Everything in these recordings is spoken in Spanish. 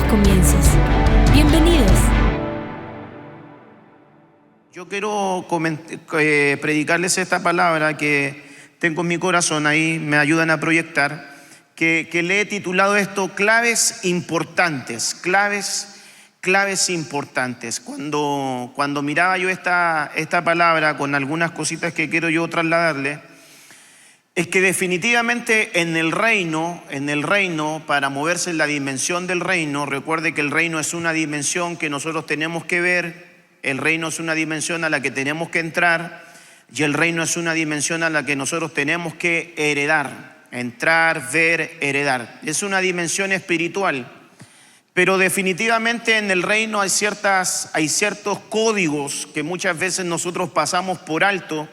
comienzos. Bienvenidos. Yo quiero predicarles esta palabra que tengo en mi corazón, ahí me ayudan a proyectar, que le he titulado esto claves importantes, claves importantes. Cuando miraba yo esta palabra con algunas cositas que quiero yo trasladarle, es que definitivamente en el reino, para moverse en la dimensión del reino, recuerde que el reino es una dimensión que nosotros tenemos que ver, el reino es una dimensión a la que tenemos que entrar y el reino es una dimensión a la que nosotros tenemos que heredar, entrar, ver, heredar. Es una dimensión espiritual, pero definitivamente en el reino hay ciertos códigos que muchas veces nosotros pasamos por alto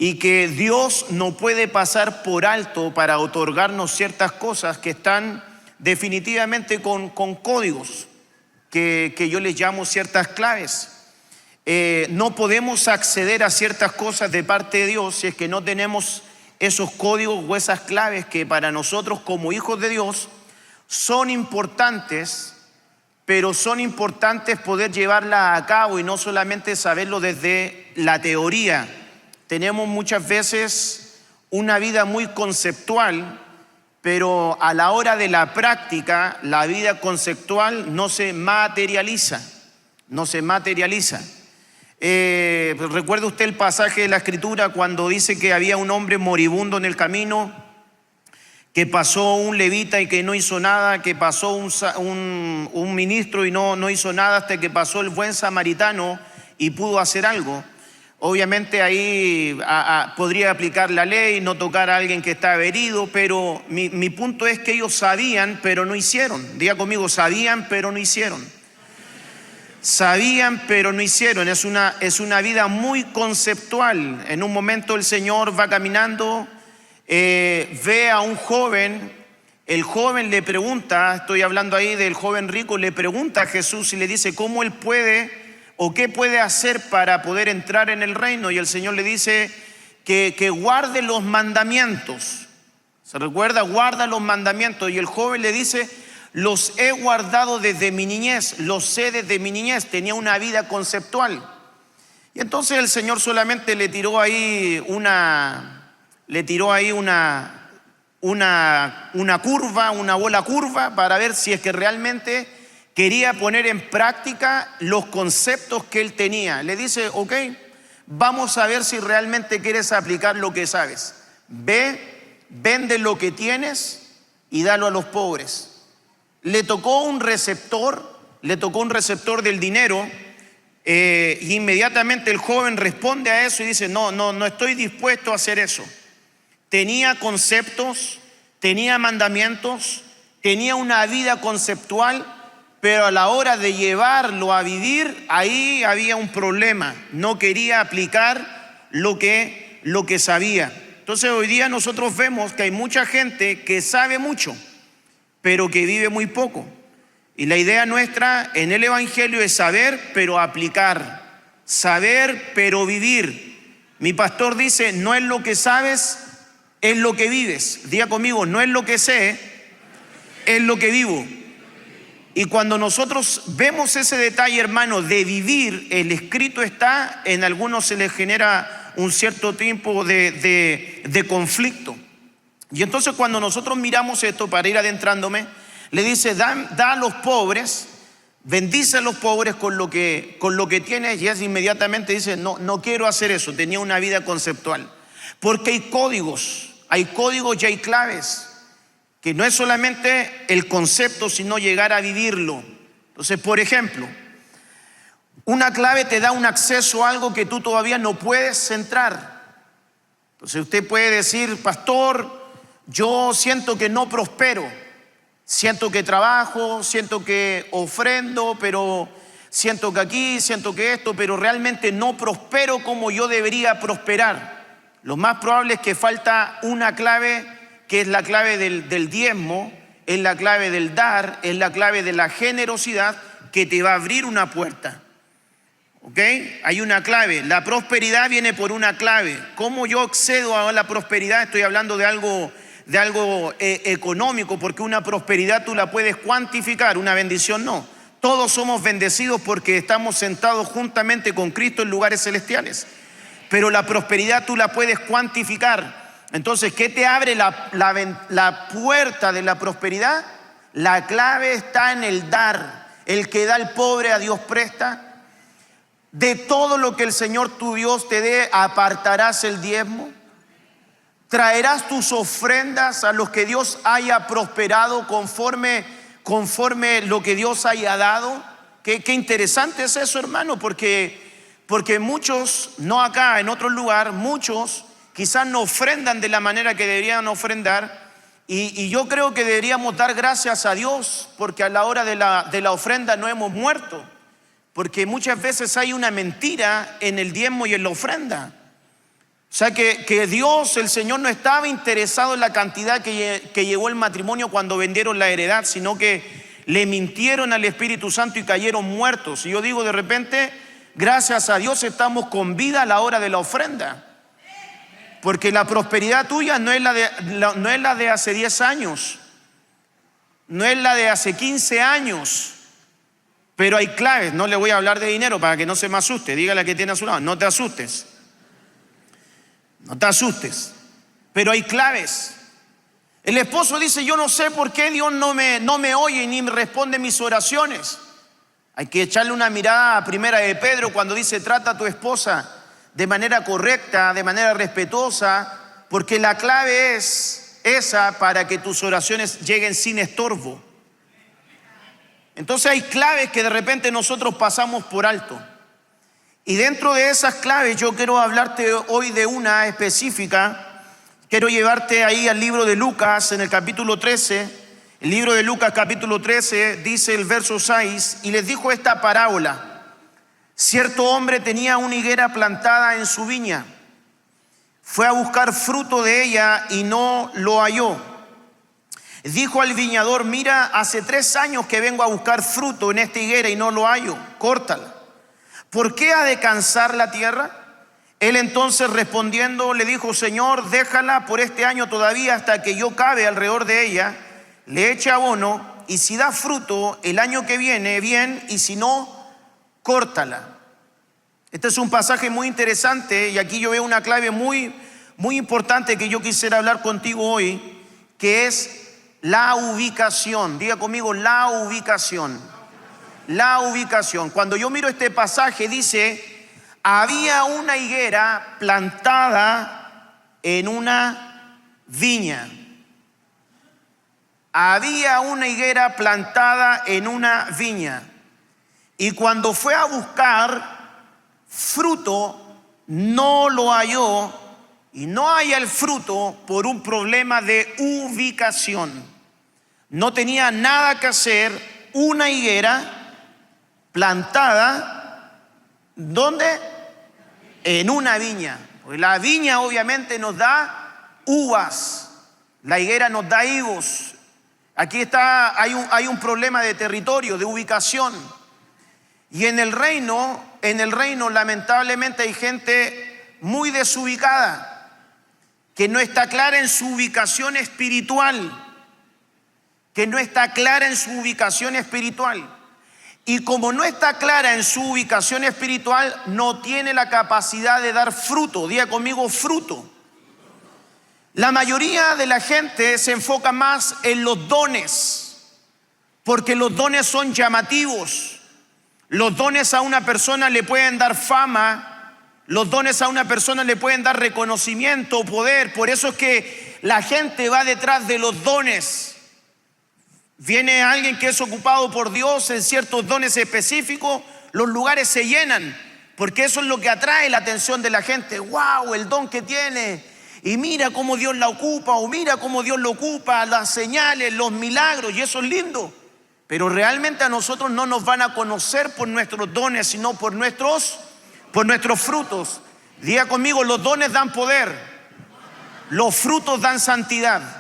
y que Dios no puede pasar por alto para otorgarnos ciertas cosas que están definitivamente con códigos que yo les llamo ciertas claves. No podemos acceder a ciertas cosas de parte de Dios si es que no tenemos esos códigos o esas claves que para nosotros como hijos de Dios son importantes, pero son importantes poder llevarla a cabo y no solamente saberlo desde la teoría. Tenemos muchas veces una vida muy conceptual, pero a la hora de la práctica, la vida conceptual no se materializa. ¿Recuerda usted el pasaje de la Escritura cuando dice que había un hombre moribundo en el camino, que pasó un levita y que no hizo nada, que pasó un ministro y no hizo nada hasta que pasó el buen samaritano y pudo hacer algo? Obviamente ahí podría aplicar la ley, no tocar a alguien que estaba herido, pero mi punto es que ellos sabían, pero no hicieron. Diga conmigo, sabían, pero no hicieron. Sabían, pero no hicieron. Es una vida muy conceptual. En un momento el Señor va caminando, ve a un joven, el joven le pregunta, estoy hablando ahí del joven rico, le pregunta a Jesús y le dice cómo él puede o qué puede hacer para poder entrar en el reino, y el Señor le dice que guarde los mandamientos. ¿Se recuerda? Guarda los mandamientos. Y el joven le dice, los he guardado desde mi niñez, los sé desde mi niñez. Tenía una vida conceptual. Y entonces el Señor solamente le tiró ahí una curva, una bola curva, para ver si es que realmente quería poner en práctica los conceptos que él tenía. Le dice, ok, vamos a ver si realmente quieres aplicar lo que sabes. Ve, vende lo que tienes y dalo a los pobres. Le tocó un receptor del dinero, y inmediatamente el joven responde a eso y dice, no estoy dispuesto a hacer eso. Tenía conceptos, tenía mandamientos, tenía una vida conceptual, pero a la hora de llevarlo a vivir, ahí había un problema. No quería aplicar lo que sabía. Entonces hoy día nosotros vemos que hay mucha gente que sabe mucho, pero que vive muy poco. Y la idea nuestra en el Evangelio es saber, pero aplicar. Saber, pero vivir. Mi pastor dice, no es lo que sabes, es lo que vives. Diga conmigo, no es lo que sé, es lo que vivo. Y cuando nosotros vemos ese detalle, hermano, de vivir, el escrito está, en algunos se les genera un cierto tiempo de conflicto. Y entonces cuando nosotros miramos esto, para ir adentrándome, le dice, da a los pobres, bendice a los pobres con lo que tienes, y es inmediatamente dice, no quiero hacer eso. Tenía una vida conceptual. Porque hay códigos y hay claves, que no es solamente el concepto, sino llegar a vivirlo. Entonces, por ejemplo, una clave te da un acceso a algo que tú todavía no puedes entrar. Entonces usted puede decir, pastor, yo siento que no prospero, siento que trabajo, siento que ofrendo, pero siento que aquí, siento que esto, pero realmente no prospero como yo debería prosperar. Lo más probable es que falta una clave, que es la clave del diezmo, es la clave del dar, es la clave de la generosidad, que te va a abrir una puerta. ¿Ok? Hay una clave. La prosperidad viene por una clave. ¿Cómo yo accedo a la prosperidad? Estoy hablando de algo algo económico, porque una prosperidad tú la puedes cuantificar, una bendición no. Todos somos bendecidos porque estamos sentados juntamente con Cristo en lugares celestiales. Pero la prosperidad tú la puedes cuantificar. Entonces, ¿qué te abre la puerta de la prosperidad? La clave está en el dar. El que da al pobre a Dios presta. De todo lo que el Señor tu Dios te dé, apartarás el diezmo. Traerás tus ofrendas a los que Dios haya prosperado conforme lo que Dios haya dado. Qué interesante es eso, hermano, porque muchos, no acá, en otro lugar, muchos quizás no ofrendan de la manera que deberían ofrendar. Y yo creo que deberíamos dar gracias a Dios, porque a la hora de la ofrenda no hemos muerto. Porque muchas veces hay una mentira en el diezmo y en la ofrenda. O sea que Dios, el Señor, no estaba interesado en la cantidad que llegó el matrimonio cuando vendieron la heredad, sino que le mintieron al Espíritu Santo y cayeron muertos. Y yo digo, de repente, gracias a Dios estamos con vida a la hora de la ofrenda. Porque la prosperidad tuya no es la de hace 10 años, no es la de hace 15 años. Pero hay claves. No le voy a hablar de dinero para que no se me asuste. Dígale a que tiene a su lado, no te asustes. No te asustes, pero hay claves. El esposo dice, yo no sé por qué Dios no me oye ni me responde mis oraciones. Hay que echarle una mirada a Primera de Pedro cuando dice, trata a tu esposa de manera correcta, de manera respetuosa, porque la clave es esa para que tus oraciones lleguen sin estorbo. Entonces hay claves que de repente nosotros pasamos por alto. Y dentro de esas claves yo quiero hablarte hoy de una específica. Quiero llevarte ahí al libro de Lucas en el capítulo 13. El libro de Lucas capítulo 13 dice el verso 6, y les dijo esta parábola. Cierto hombre tenía una higuera plantada en su viña. Fue a buscar fruto de ella y no lo halló. Dijo al viñador, mira, hace 3 años que vengo a buscar fruto en esta higuera y no lo hallo, córtala. ¿Por qué ha de cansar la tierra? Él entonces respondiendo le dijo, Señor, déjala por este año todavía hasta que yo cabe alrededor de ella, le eche abono, y si da fruto el año que viene, bien, y si no, córtala. Este es un pasaje muy interesante y aquí yo veo una clave muy, muy importante que yo quisiera hablar contigo hoy, que es la ubicación. Diga conmigo, la ubicación. La ubicación. Cuando yo miro este pasaje dice, había una higuera plantada en una viña. Había una higuera plantada en una viña. Y cuando fue a buscar fruto, no lo halló. Y no halla el fruto por un problema de ubicación. No tenía nada que hacer una higuera plantada, ¿dónde? En una viña. Porque la viña obviamente nos da uvas, la higuera nos da higos. Aquí hay un problema de territorio, de ubicación. Y en el reino lamentablemente hay gente muy desubicada, que no está clara en su ubicación espiritual, Y como no está clara en su ubicación espiritual, no tiene la capacidad de dar fruto. Diga conmigo, fruto. La mayoría de la gente se enfoca más en los dones, porque los dones son llamativos. Los dones a una persona le pueden dar fama, los dones a una persona le pueden dar reconocimiento, poder. Por eso es que la gente va detrás de los dones. Viene alguien que es ocupado por Dios en ciertos dones específicos, los lugares se llenan, porque eso es lo que atrae la atención de la gente. ¡Wow! El don que tiene. Y mira cómo Dios la ocupa, o mira cómo Dios lo ocupa, las señales, los milagros, y eso es lindo. Pero realmente a nosotros no nos van a conocer por nuestros dones, sino por nuestros frutos. Diga conmigo, los dones dan poder, los frutos dan santidad.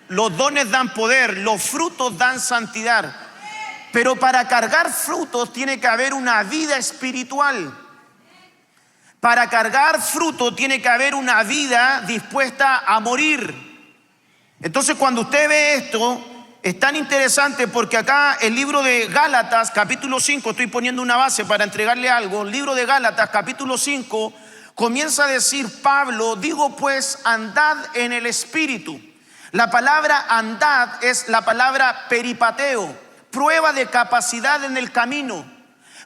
Los dones dan poder, los frutos dan santidad. Pero para cargar frutos tiene que haber una vida espiritual. Para cargar fruto tiene que haber una vida dispuesta a morir. Entonces, cuando usted ve esto, es tan interesante porque acá el libro de Gálatas, capítulo 5, estoy poniendo una base para entregarle algo. El libro de Gálatas, capítulo 5, comienza a decir Pablo: digo pues, andad en el Espíritu. La palabra andad es la palabra peripateo, prueba de capacidad en el camino.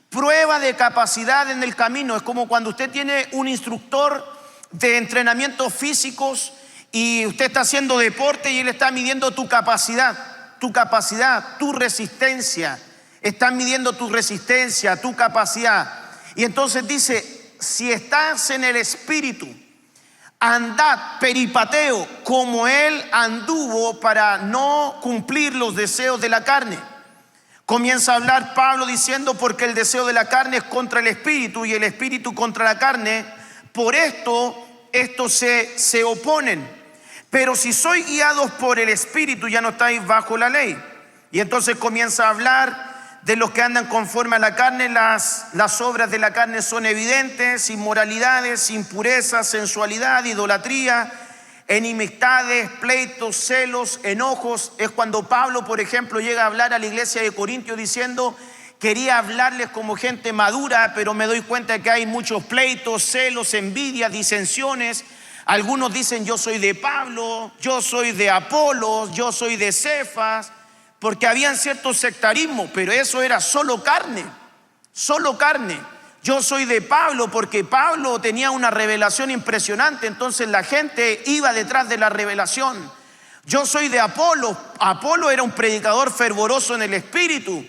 Prueba de capacidad en el camino. Es como cuando usted tiene un instructor de entrenamientos físicos y usted está haciendo deporte y él está midiendo tu capacidad, tu resistencia. Están midiendo tu resistencia, tu capacidad. Y entonces dice: si estás en el Espíritu, andad, peripateo, como él anduvo para no cumplir los deseos de la carne. Comienza a hablar Pablo diciendo: porque el deseo de la carne es contra el Espíritu y el Espíritu contra la carne. Por estos se oponen. Pero si sois guiados por el Espíritu, ya no estáis bajo la ley. Y entonces comienza a hablar de los que andan conforme a la carne. Las obras de la carne son evidentes: inmoralidades, impurezas, sensualidad, idolatría, enemistades, pleitos, celos, enojos. Es cuando Pablo, por ejemplo, llega a hablar a la iglesia de Corintios diciendo: quería hablarles como gente madura, pero me doy cuenta de que hay muchos pleitos, celos, envidias, disensiones. Algunos dicen: yo soy de Pablo, yo soy de Apolos, yo soy de Cefas, porque habían cierto sectarismo, pero eso era solo carne, solo carne. Yo soy de Pablo porque Pablo tenía una revelación impresionante, entonces la gente iba detrás de la revelación. Yo soy de Apolo. Apolo era un predicador fervoroso en el Espíritu,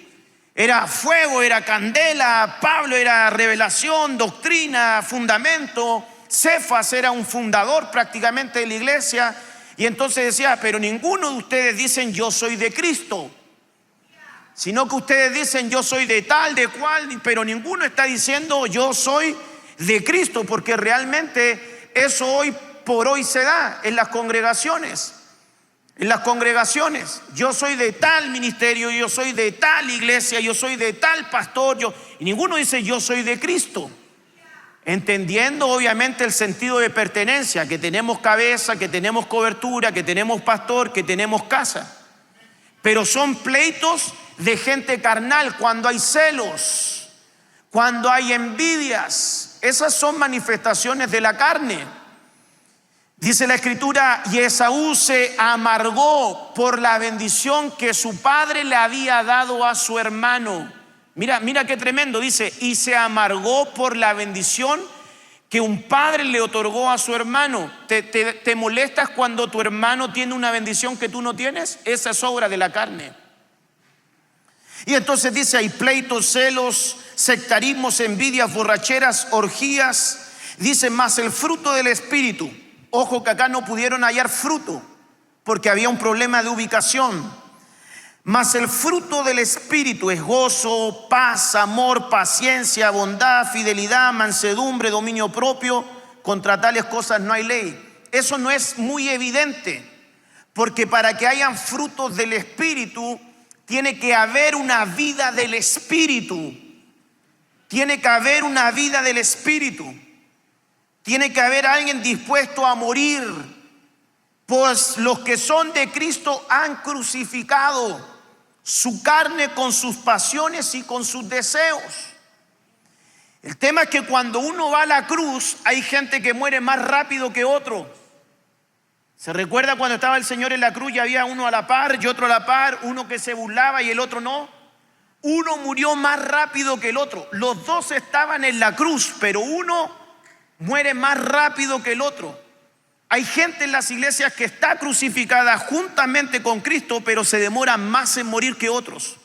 era fuego, era candela. Pablo era revelación, doctrina, fundamento. Cefas era un fundador prácticamente de la iglesia. Y entonces decía: pero ninguno de ustedes dicen yo soy de Cristo, sino que ustedes dicen yo soy de tal, de cual, pero ninguno está diciendo yo soy de Cristo, porque realmente eso hoy por hoy se da en las congregaciones. En las congregaciones, yo soy de tal ministerio, yo soy de tal iglesia, yo soy de tal pastor, y ninguno dice yo soy de Cristo. Entendiendo obviamente el sentido de pertenencia, que tenemos cabeza, que tenemos cobertura, que tenemos pastor, que tenemos casa. Pero son pleitos de gente carnal, cuando hay celos, cuando hay envidias. Esas son manifestaciones de la carne. Dice la Escritura: y Esaú se amargó por la bendición que su padre le había dado a su hermano. Mira qué tremendo. Dice: y se amargó por la bendición que un padre le otorgó a su hermano. ¿Te molestas cuando tu hermano tiene una bendición que tú no tienes? Esa es obra de la carne. Y entonces dice: hay pleitos, celos, sectarismos, envidias, borracheras, orgías. Dice: más el fruto del Espíritu. Ojo que acá no pudieron hallar fruto porque había un problema de ubicación. Mas el fruto del Espíritu es gozo, paz, amor, paciencia, bondad, fidelidad, mansedumbre, dominio propio. Contra tales cosas no hay ley. Eso no es muy evidente, porque para que hayan frutos del Espíritu tiene que haber una vida del Espíritu. Tiene que haber una vida del Espíritu. Tiene que haber alguien dispuesto a morir, pues los que son de Cristo han crucificado su carne con sus pasiones y con sus deseos. El tema es que cuando uno va a la cruz, hay gente que muere más rápido que otro. ¿Se recuerda cuando estaba el Señor en la cruz y había uno a la par y otro a la par, uno que se burlaba y el otro no? Uno murió más rápido que el otro. Los dos estaban en la cruz, pero uno muere más rápido que el otro. Hay gente en las iglesias que está crucificada juntamente con Cristo, pero se demora más en morir que otros.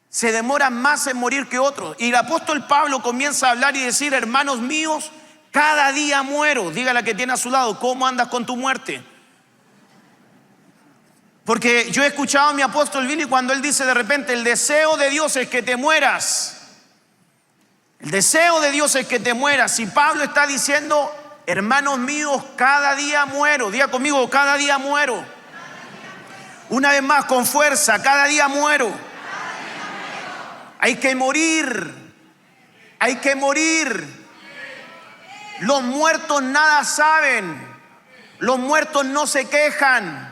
Se demora más en morir que otros. Y el apóstol Pablo comienza a hablar y decir: hermanos míos, cada día muero. Dígale a que tiene a su lado: ¿cómo andas con tu muerte? Porque yo he escuchado a mi apóstol Billy cuando él dice de repente: el deseo de Dios es que te mueras. El deseo de Dios es que te mueras. Y Pablo está diciendo: hermanos míos, cada día muero. Diga conmigo: cada día muero. Una vez más, con fuerza: cada día muero. Hay que morir. Hay que morir. Los muertos nada saben. Los muertos no se quejan.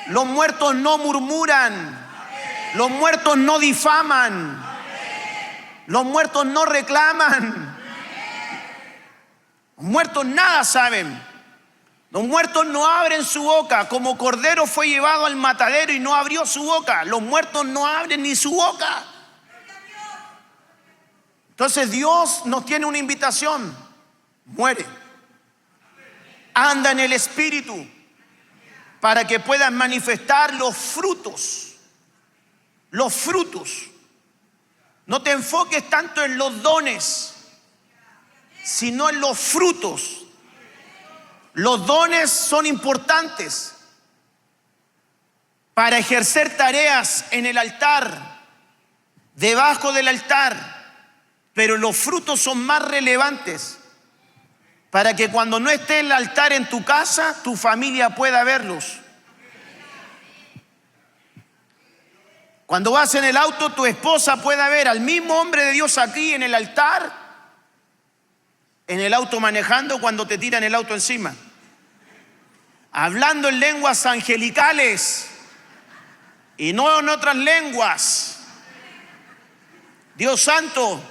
Los muertos no murmuran. Los muertos no difaman. Los muertos no reclaman. Los muertos nada saben. Los muertos no abren su boca. Como cordero fue llevado al matadero y no abrió su boca. Los muertos no abren ni su boca. Entonces Dios nos tiene una invitación. Muere. Anda en el Espíritu para que puedas manifestar los frutos. Los frutos. No te enfoques tanto en los dones, sino en los frutos. Los dones son importantes para ejercer tareas en el altar, debajo del altar, pero los frutos son más relevantes para que cuando no esté el altar en tu casa, tu familia pueda verlos. Cuando vas en el auto, tu esposa pueda ver al mismo hombre de Dios aquí en el altar, en el auto manejando cuando te tiran el auto encima, hablando en lenguas angelicales y no en otras lenguas. Dios santo,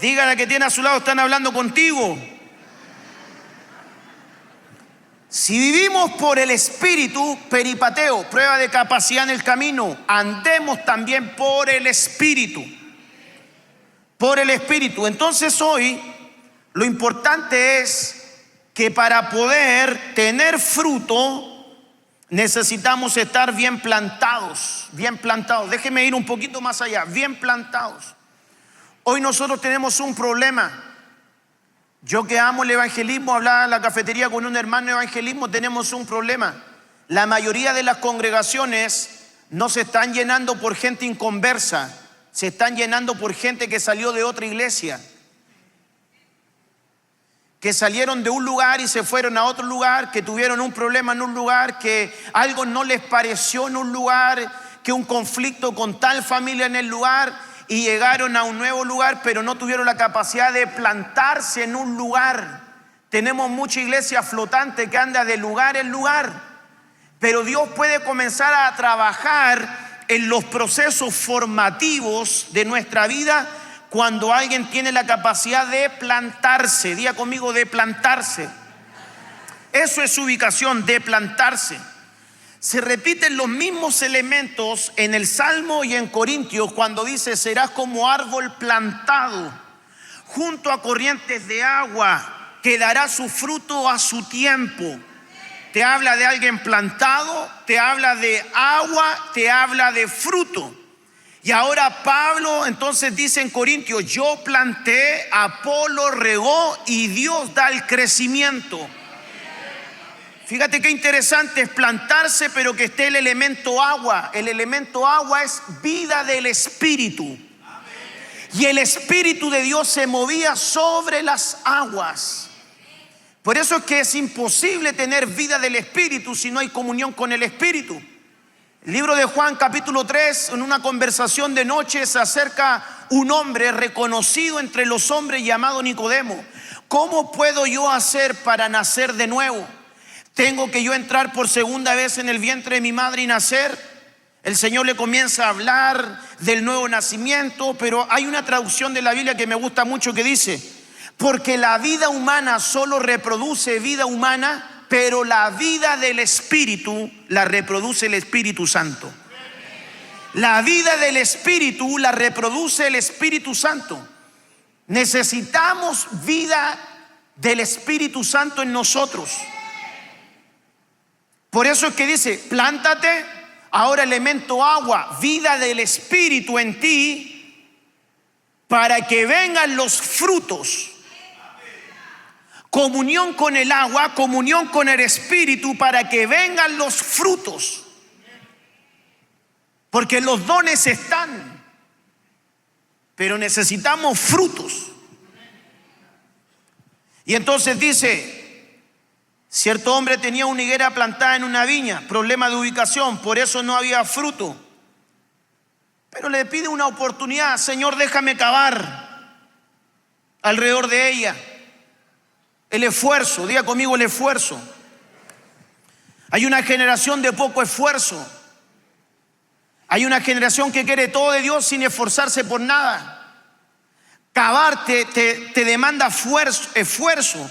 dígale que tiene a su lado, están hablando contigo. Si vivimos por el Espíritu, peripateo, prueba de capacidad en el camino, andemos también por el Espíritu. Por el Espíritu. Entonces hoy lo importante es que para poder tener fruto necesitamos estar bien plantados, bien plantados. Déjeme ir un poquito más allá, bien plantados. Hoy nosotros tenemos un problema. Yo que amo el evangelismo, hablaba en la cafetería con un hermano de evangelismo, tenemos un problema. La mayoría de las congregaciones no se están llenando por gente inconversa, se están llenando por gente que salió de otra iglesia, que salieron de un lugar y se fueron a otro lugar, que tuvieron un problema en un lugar, que algo no les pareció en un lugar, que un conflicto con tal familia en el lugar, y llegaron a un nuevo lugar, pero no tuvieron la capacidad de plantarse en un lugar. Tenemos mucha iglesia flotante que anda de lugar en lugar, pero Dios puede comenzar a trabajar en los procesos formativos de nuestra vida cuando alguien tiene la capacidad de plantarse. Diga conmigo, de plantarse. Eso es ubicación, de plantarse. Se repiten los mismos elementos en el Salmo y en Corintios cuando dice: serás como árbol plantado junto a corrientes de agua, que dará su fruto a su tiempo. Te habla de alguien plantado, te habla de agua, te habla de fruto. Y ahora Pablo entonces dice en Corintios: yo planté, Apolo regó y Dios da el crecimiento. Fíjate qué interesante es plantarse, pero que esté el elemento agua. El elemento agua es vida del Espíritu. Y el Espíritu de Dios se movía sobre las aguas. Por eso es que es imposible tener vida del Espíritu si no hay comunión con el Espíritu. El libro de Juan capítulo 3, en una conversación de noche se acerca un hombre reconocido entre los hombres llamado Nicodemo. ¿Cómo puedo yo hacer para nacer de nuevo? ¿Tengo que yo entrar por segunda vez en el vientre de mi madre y nacer? El Señor le comienza a hablar del nuevo nacimiento, pero hay una traducción de la Biblia que me gusta mucho que dice: porque la vida humana solo reproduce vida humana, pero la vida del Espíritu la reproduce el Espíritu Santo. La vida del Espíritu la reproduce el Espíritu Santo. Necesitamos vida del Espíritu Santo en nosotros. Por eso es que dice: plántate, ahora elemento agua, vida del Espíritu en ti, para que vengan los frutos. Comunión con el agua, comunión con el Espíritu, para que vengan los frutos. Porque los dones están, pero necesitamos frutos. Y entonces dice: cierto hombre tenía una higuera plantada en una viña, problema de ubicación, por eso no había fruto. Pero le pide una oportunidad: Señor, déjame cavar alrededor de ella. El esfuerzo, diga conmigo el esfuerzo. Hay una generación de poco esfuerzo. Hay una generación que quiere todo de Dios sin esforzarse por nada. Cavar te demanda esfuerzo.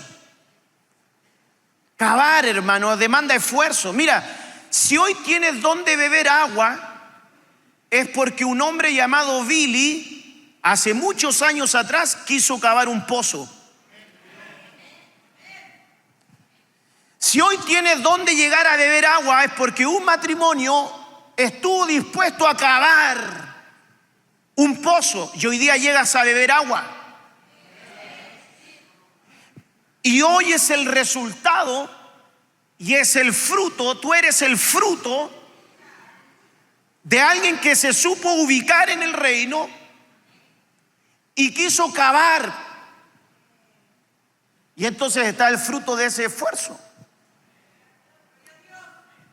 Cavar, hermano, demanda esfuerzo. Mira, si hoy tienes donde beber agua, es porque un hombre llamado Billy, hace muchos años atrás, quiso cavar un pozo. Si hoy tienes donde llegar a beber agua, es porque un matrimonio estuvo dispuesto a cavar un pozo y hoy día llegas a beber agua. Y hoy es el resultado y es el fruto, tú eres el fruto de alguien que se supo ubicar en el reino y quiso cavar. Y entonces está el fruto de ese esfuerzo.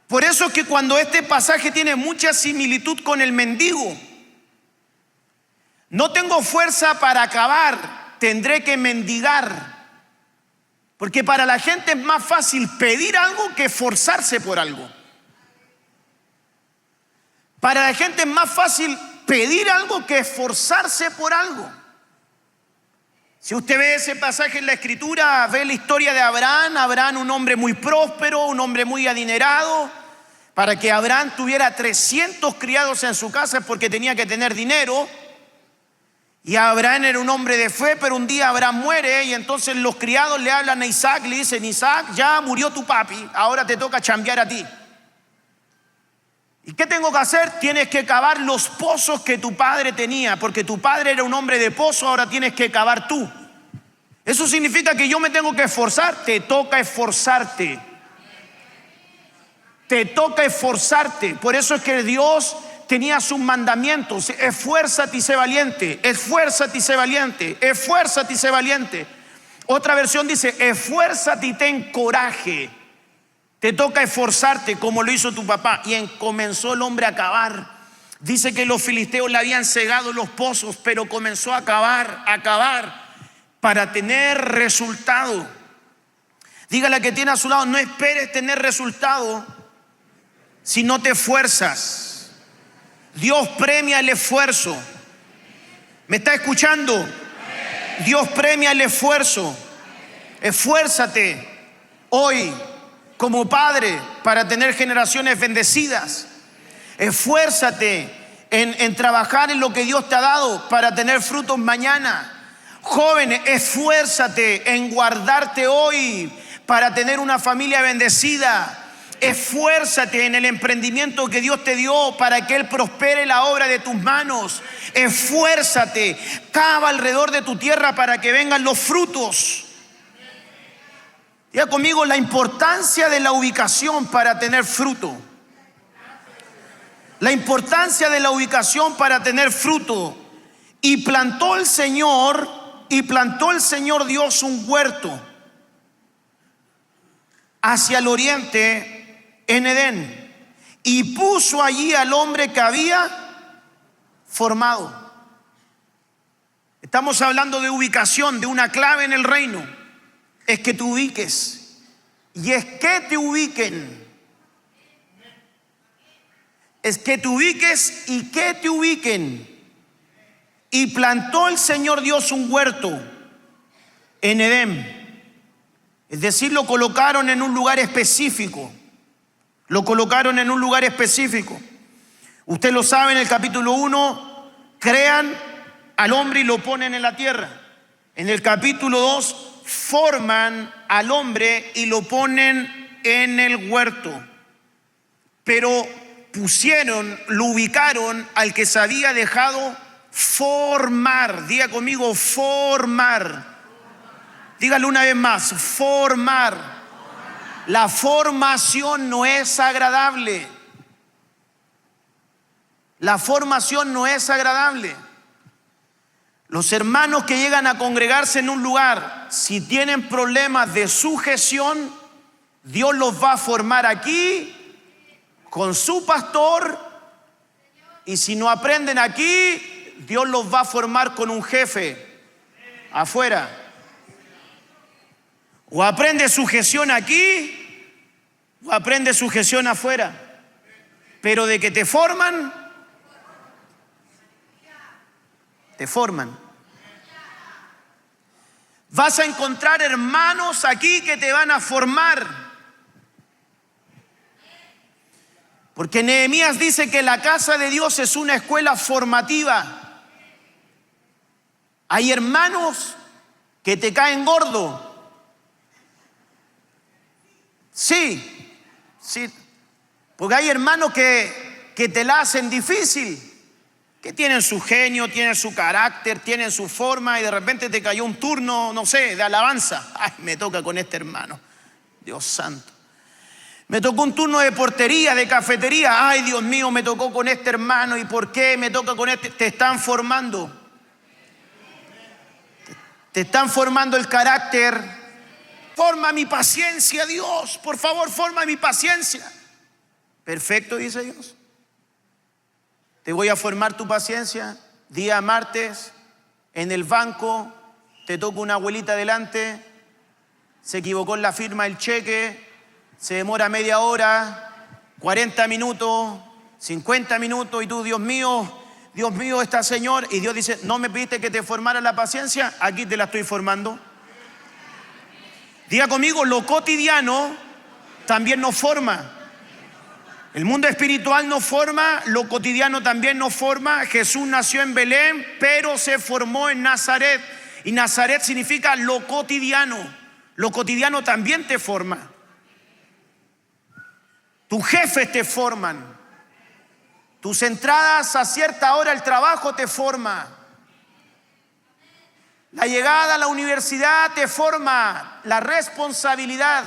Por eso es que cuando este pasaje tiene mucha similitud con el mendigo, no tengo fuerza para cavar, tendré que mendigar. Porque para la gente es más fácil pedir algo que esforzarse por algo. Para la gente es más fácil pedir algo que esforzarse por algo. Si usted ve ese pasaje en la Escritura, ve la historia de Abraham, un hombre muy próspero, un hombre muy adinerado. Para que Abraham tuviera 300 criados en su casa es porque tenía que tener dinero. Y Abraham era un hombre de fe, pero un día Abraham muere y entonces los criados le hablan a Isaac, le dicen: Isaac, ya murió tu papi, ahora te toca chambear a ti. ¿Y qué tengo que hacer? Tienes que cavar los pozos que tu padre tenía, porque tu padre era un hombre de pozo, ahora tienes que cavar tú. Eso significa que yo me tengo que esforzar. Te toca esforzarte. Te toca esforzarte. Por eso es que Dios tenía sus mandamientos: esfuérzate y sé valiente, esfuérzate y sé valiente, esfuérzate y sé valiente. Otra versión dice: esfuérzate y ten coraje. Te toca esforzarte como lo hizo tu papá. Y comenzó el hombre a cavar. Dice que los filisteos le habían cegado los pozos, pero comenzó a cavar para tener resultado. Dígale a que tiene a su lado: no esperes tener resultado si no te esfuerzas. Dios premia el esfuerzo. ¿Me está escuchando? Dios premia el esfuerzo. Esfuérzate hoy como padre para tener generaciones bendecidas. Esfuérzate en trabajar en lo que Dios te ha dado para tener frutos mañana. Jóvenes, esfuérzate en guardarte hoy para tener una familia bendecida. Esfuérzate en el emprendimiento que Dios te dio para que Él prospere la obra de tus manos. Esfuérzate, cava alrededor de tu tierra para que vengan los frutos. Diga conmigo: la importancia de la ubicación para tener fruto. La importancia de la ubicación para tener fruto. Y plantó el Señor Dios un huerto hacia el oriente en Edén, y puso allí al hombre que había formado. Estamos hablando de ubicación, de una clave en el reino. Es que te ubiques. Y es que te ubiquen. Es que te ubiques y que te ubiquen. Y plantó el Señor Dios un huerto en Edén. Es decir, lo colocaron en un lugar específico. Lo colocaron en un lugar específico. Usted lo sabe, en el capítulo 1, crean al hombre y lo ponen en la tierra. En el capítulo 2, forman al hombre y lo ponen en el huerto. Pero lo ubicaron al que se había dejado formar. Diga conmigo: formar. Dígale una vez más: formar. La formación no es agradable. La formación no es agradable. Los hermanos que llegan a congregarse en un lugar, si tienen problemas de sujeción, Dios los va a formar aquí con su pastor, y si no aprenden aquí, Dios los va a formar con un jefe afuera. O aprende sujeción aquí, o aprende sujeción afuera. Pero de que te forman, te forman. Vas a encontrar hermanos aquí que te van a formar. Porque Nehemías dice que la casa de Dios es una escuela formativa. Hay hermanos que te caen gordo. Sí, sí. Porque hay hermanos que te la hacen difícil. Que tienen su genio, tienen su carácter, tienen su forma y de repente te cayó un turno, no sé, de alabanza. Ay, me toca con este hermano. Dios santo. Me tocó un turno de portería, de cafetería. Ay, Dios mío, me tocó con este hermano. ¿Y por qué me toca con este? Te están formando. Te están formando el carácter. Forma mi paciencia, Dios. Por favor, forma mi paciencia. Perfecto, dice Dios. Te voy a formar tu paciencia. Día martes, en el banco, te toca una abuelita delante, se equivocó en la firma del cheque, se demora media hora, 40 minutos, 50 minutos, y tú, Dios mío, esta señora, y Dios dice, ¿no me pediste que te formara la paciencia? Aquí te la estoy formando. Diga conmigo, lo cotidiano también nos forma. El mundo espiritual nos forma, lo cotidiano también nos forma. Jesús nació en Belén, pero se formó en Nazaret. Y Nazaret significa lo cotidiano. Lo cotidiano también te forma. Tus jefes te forman. Tus entradas a cierta hora al trabajo te forma. La llegada a la universidad te forma. La responsabilidad.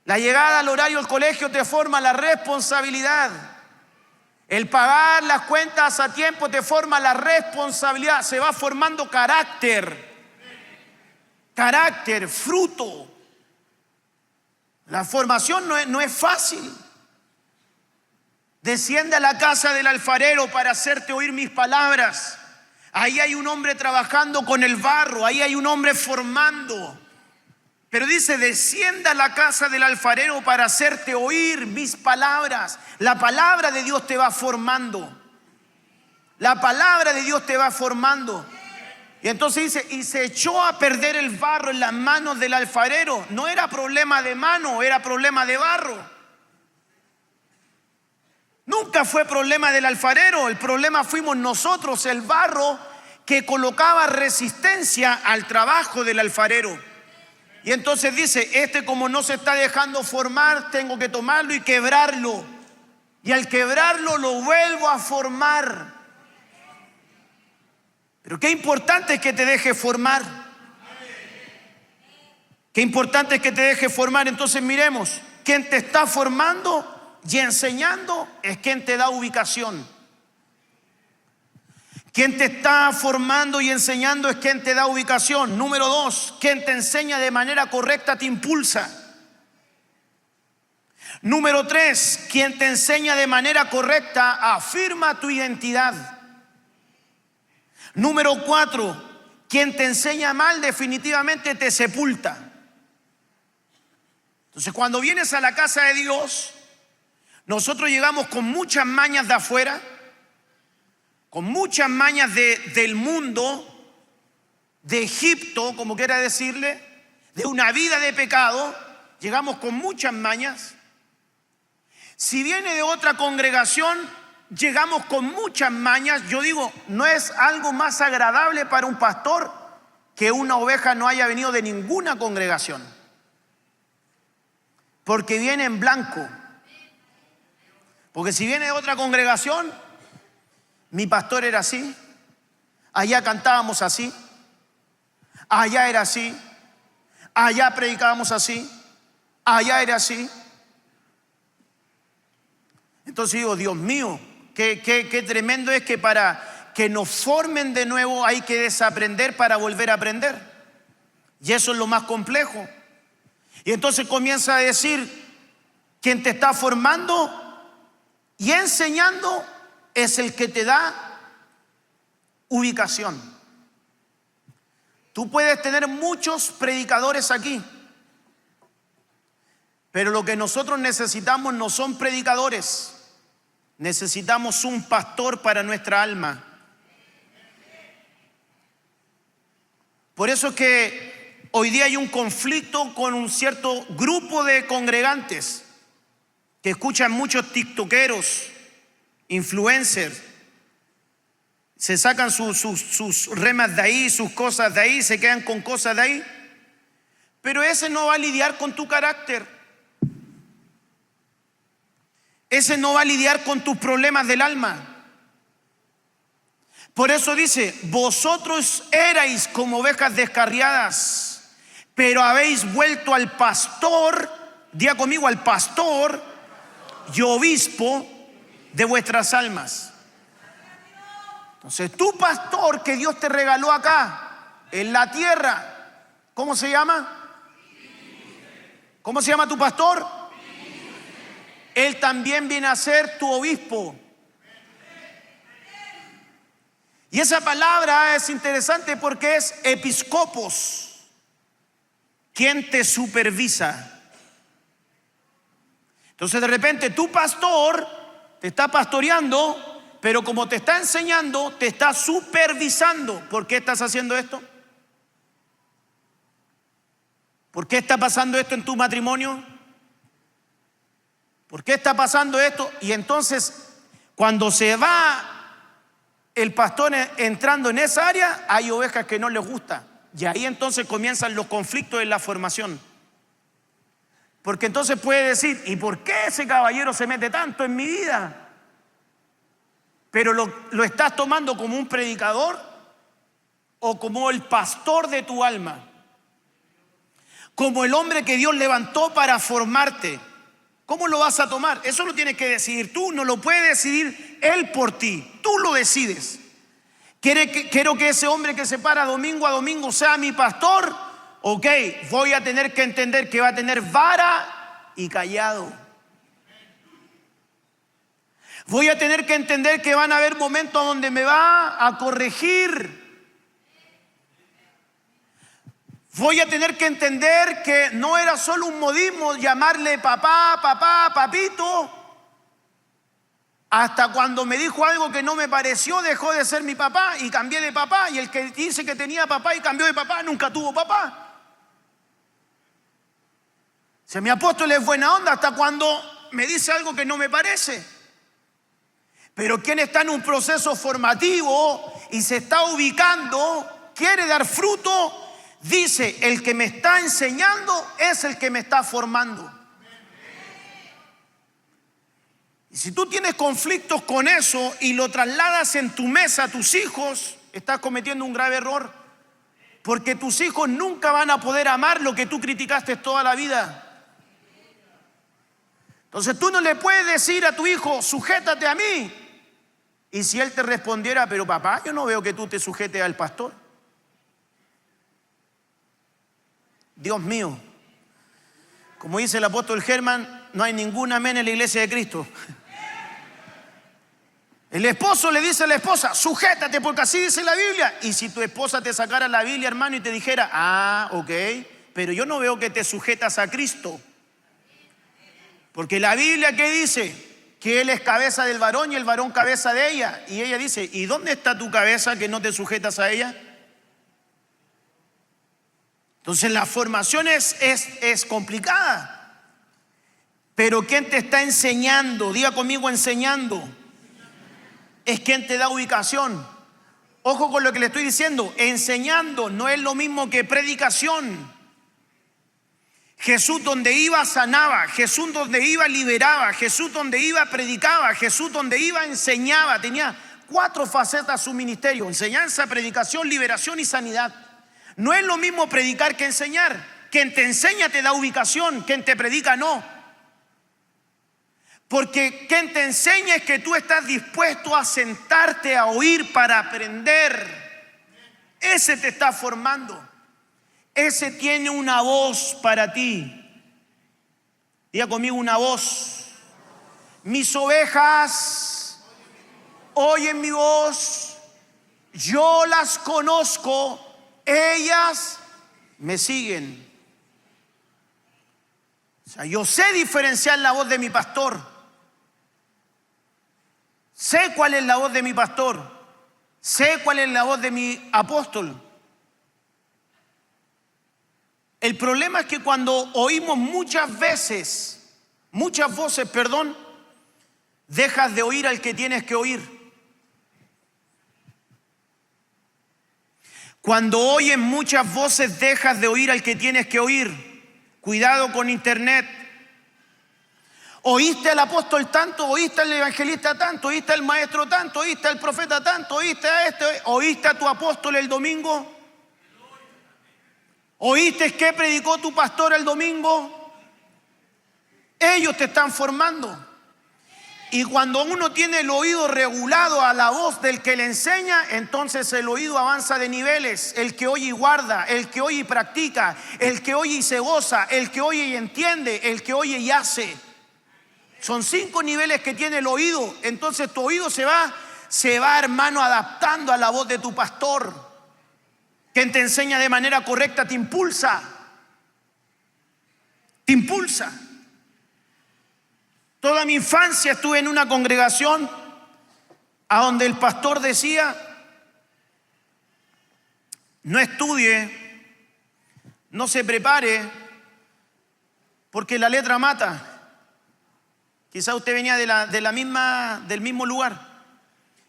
La llegada al horario del colegio te forma la responsabilidad. El pagar las cuentas a tiempo te forma la responsabilidad. Se va formando carácter. Carácter, fruto. La formación no es fácil. Desciende a la casa del alfarero para hacerte oír mis palabras. Ahí hay un hombre trabajando con el barro. Ahí hay un hombre formando. Pero dice, descienda a la casa del alfarero para hacerte oír mis palabras. La palabra de Dios te va formando. La palabra de Dios te va formando. Y entonces dice, y se echó a perder el barro en las manos del alfarero. No era problema de mano, era problema de barro. Nunca fue problema del alfarero, el problema fuimos nosotros, el barro que colocaba resistencia al trabajo del alfarero. Y entonces dice, como no se está dejando formar, tengo que tomarlo y quebrarlo. Y al quebrarlo lo vuelvo a formar. Pero qué importante es que te deje formar. Qué importante es que te deje formar. Entonces miremos, quien te está formando y enseñando es quien te da ubicación. Quien te está formando y enseñando es quien te da ubicación. Número 2, quien te enseña de manera correcta te impulsa. Número 3, quien te enseña de manera correcta afirma tu identidad. Número 4, quien te enseña mal definitivamente te sepulta. Entonces cuando vienes a la casa de Dios, nosotros llegamos con muchas mañas de afuera, con muchas mañas del mundo, de Egipto, como quiera decirle, de una vida de pecado. Llegamos con muchas mañas. Si viene de otra congregación, llegamos con muchas mañas. Yo digo, no es algo más agradable para un pastor que una oveja no haya venido de ninguna congregación, porque viene en blanco. Porque si viene de otra congregación, mi pastor era así, allá cantábamos así, allá era así, allá predicábamos así, allá era así. Entonces digo, Dios mío, qué tremendo es que para que nos formen de nuevo hay que desaprender para volver a aprender. Y eso es lo más complejo. Y entonces comienza a decir, quien te está formando y enseñando es el que te da ubicación. Tú puedes tener muchos predicadores aquí, pero lo que nosotros necesitamos no son predicadores. Necesitamos un pastor para nuestra alma. Por eso es que hoy día hay un conflicto con un cierto grupo de congregantes que escuchan muchos tiktokeros, influencers. Se sacan sus remas de ahí, sus cosas de ahí, se quedan con cosas de ahí. Pero ese no va a lidiar con tu carácter. Ese no va a lidiar con tus problemas del alma. Por eso dice, vosotros erais como ovejas descarriadas, pero habéis vuelto al pastor, diga conmigo, al pastor y obispo de vuestras almas. Entonces, tu pastor que Dios te regaló acá, en la tierra, ¿cómo se llama? ¿Cómo se llama tu pastor? Él también viene a ser tu obispo. Y esa palabra es interesante porque es episcopos, quien te supervisa. Entonces de repente tu pastor te está pastoreando, pero como te está enseñando, te está supervisando. ¿Por qué estás haciendo esto? ¿Por qué está pasando esto en tu matrimonio? ¿Por qué está pasando esto? Y entonces, cuando se va el pastor entrando en esa área, hay ovejas que no les gusta. Y ahí entonces comienzan los conflictos en la formación. Porque entonces puede decir, ¿y por qué ese caballero se mete tanto en mi vida? Pero lo estás tomando como un predicador o como el pastor de tu alma. Como el hombre que Dios levantó para formarte. ¿Cómo lo vas a tomar? Eso lo tienes que decidir tú, no lo puede decidir Él por ti. Tú lo decides. Quiero que ese hombre que se para domingo a domingo sea mi pastor. Ok, voy a tener que entender que va a tener vara y callado. Voy a tener que entender que van a haber momentos donde me va a corregir. Voy a tener que entender que no era solo un modismo llamarle papá, papá, papito. Hasta cuando me dijo algo que no me pareció, dejó de ser mi papá y cambié de papá. Y el que dice que tenía papá y cambió de papá, nunca tuvo papá. Si mi apóstol es buena onda hasta cuando me dice algo que no me parece. Pero quien está en un proceso formativo y se está ubicando, quiere dar fruto. Dice, el que me está enseñando es el que me está formando. Y si tú tienes conflictos con eso y lo trasladas en tu mesa a tus hijos, estás cometiendo un grave error. Porque tus hijos nunca van a poder amar lo que tú criticaste toda la vida. Entonces tú no le puedes decir a tu hijo, sujétate a mí. Y si él te respondiera, pero papá, yo no veo que tú te sujetes al pastor. Dios mío, como dice el apóstol Germán, no hay ningún amén en la iglesia de Cristo. El esposo le dice a la esposa, sujétate porque así dice la Biblia. Y si tu esposa te sacara la Biblia, hermano, y te dijera, ok, pero yo no veo que te sujetas a Cristo. Porque la Biblia, ¿qué dice? Que Él es cabeza del varón y el varón cabeza de ella. Y ella dice, ¿y dónde está tu cabeza que no te sujetas a ella? Entonces la formación es complicada. Pero ¿quién te está enseñando? Diga conmigo, enseñando. Es quien te da ubicación. Ojo con lo que le estoy diciendo. Enseñando no es lo mismo que predicación. Jesús donde iba sanaba. Jesús donde iba liberaba. Jesús donde iba predicaba. Jesús donde iba enseñaba. Tenía 4 facetas su ministerio: enseñanza, predicación, liberación y sanidad. No es lo mismo predicar que enseñar. Quien te enseña te da ubicación, quien te predica no. Porque quien te enseña es que tú estás dispuesto a sentarte a oír para aprender. Ese te está formando. Ese tiene una voz para ti. Diga conmigo, una voz. Mis ovejas oyen mi voz, yo las conozco ellas me siguen. O sea, yo sé diferenciar la voz de mi pastor. Sé cuál es la voz de mi pastor. Sé cuál es la voz de mi apóstol. El problema es que cuando oímos muchas voces, dejas de oír al que tienes que oír. Cuando oyes muchas voces, dejas de oír al que tienes que oír. Cuidado con internet. Oíste al apóstol tanto, oíste al evangelista tanto, oíste al maestro tanto, oíste al profeta tanto, oíste a tu apóstol el domingo. ¿Oíste qué predicó tu pastor el domingo? Ellos te están formando. Y cuando uno tiene el oído regulado a la voz del que le enseña, entonces el oído avanza de niveles. El que oye y guarda, el que oye y practica, el que oye y se goza, el que oye y entiende, el que oye y hace. Son 5 niveles que tiene el oído. Entonces tu oído se va, hermano, adaptando a la voz de tu pastor. Quien te enseña de manera correcta te impulsa. Te impulsa. Toda mi infancia estuve en una congregación a donde el pastor decía: no estudie, no se prepare, porque la letra mata. Quizá usted venía del mismo lugar.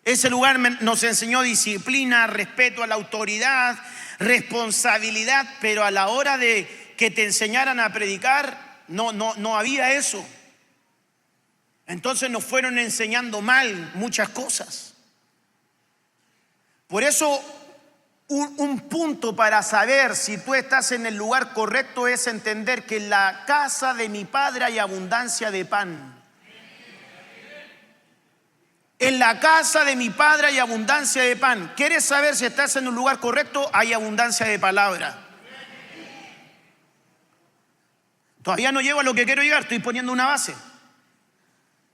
Ese lugar nos enseñó disciplina, respeto a la autoridad, responsabilidad, pero a la hora de que te enseñaran a predicar, no había eso. Entonces nos fueron enseñando mal muchas cosas. Por eso un punto para saber si tú estás en el lugar correcto es entender que en la casa de mi padre hay abundancia de pan. En la casa de mi padre hay abundancia de pan. ¿Quieres saber si estás en un lugar correcto? Hay abundancia de palabra. Todavía no llego a lo que quiero llegar, estoy poniendo una base.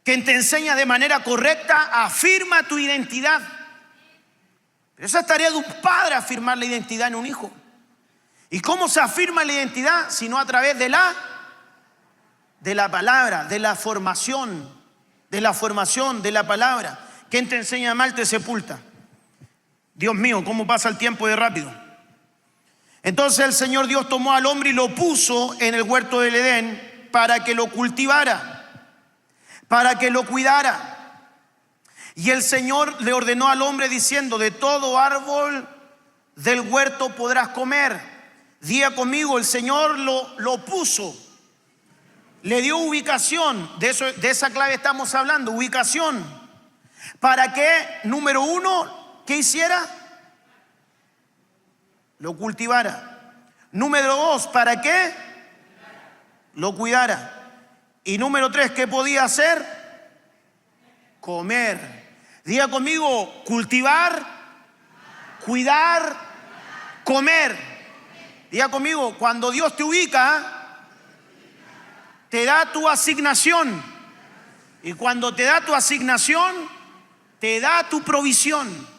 Quien te enseña de manera correcta afirma tu identidad. Pero esa es tarea de un padre, afirmar la identidad en un hijo. ¿Y cómo se afirma la identidad? Sino a través de la palabra, de la formación de la palabra. Quien te enseña mal te sepulta. Dios mío, cómo pasa el tiempo de rápido. Entonces el Señor Dios tomó al hombre y lo puso en el huerto del Edén para que lo cultivara, para que lo cuidara. Y el Señor le ordenó al hombre diciendo: de todo árbol del huerto podrás comer. Diga conmigo, el Señor lo puso. Le dio ubicación, de esa clave estamos hablando, ubicación. ¿Para qué? Número 1, ¿qué hiciera? Lo cultivara. Número 2, ¿para qué? Lo cuidara. Y número 3, ¿qué podía hacer? Comer. Diga conmigo, cultivar, cuidar, comer. Diga conmigo, cuando Dios te ubica, te da tu asignación. Y cuando te da tu asignación, te da tu provisión.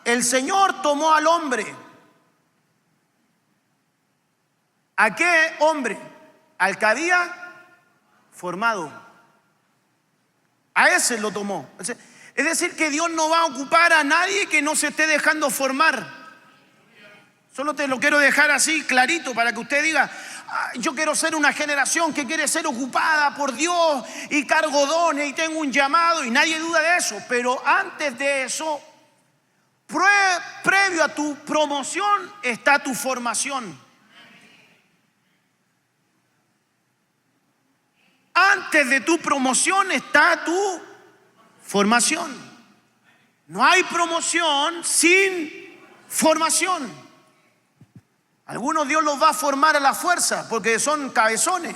El Señor tomó al hombre. ¿A qué hombre? Al que había formado. A ese lo tomó. Es decir, que Dios no va a ocupar a nadie que no se esté dejando formar. Solo te lo quiero dejar así clarito para que usted diga: yo quiero ser una generación que quiere ser ocupada por Dios y cargo dones y tengo un llamado, y nadie duda de eso. Pero antes de eso, previo a tu promoción está tu formación. Antes de tu promoción está tu formación. No hay promoción sin formación. Algunos Dios los va a formar a la fuerza porque son cabezones.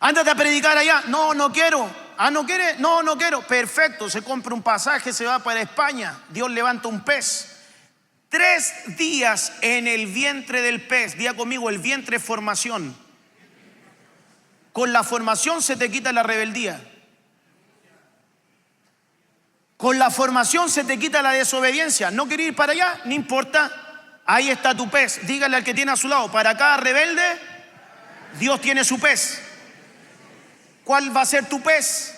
Ándate a predicar allá. No quiero. ¿No quiere? No quiero. Perfecto, se compra un pasaje, se va para España. Dios levanta un pez. 3 días en el vientre del pez. Diga conmigo, el vientre es formación. Con la formación se te quita la rebeldía. Con la formación se te quita la desobediencia. ¿No quieres ir para allá? No importa. Ahí está tu pez. Dígale al que tiene a su lado, para cada rebelde, Dios tiene su pez. ¿Cuál va a ser tu pez?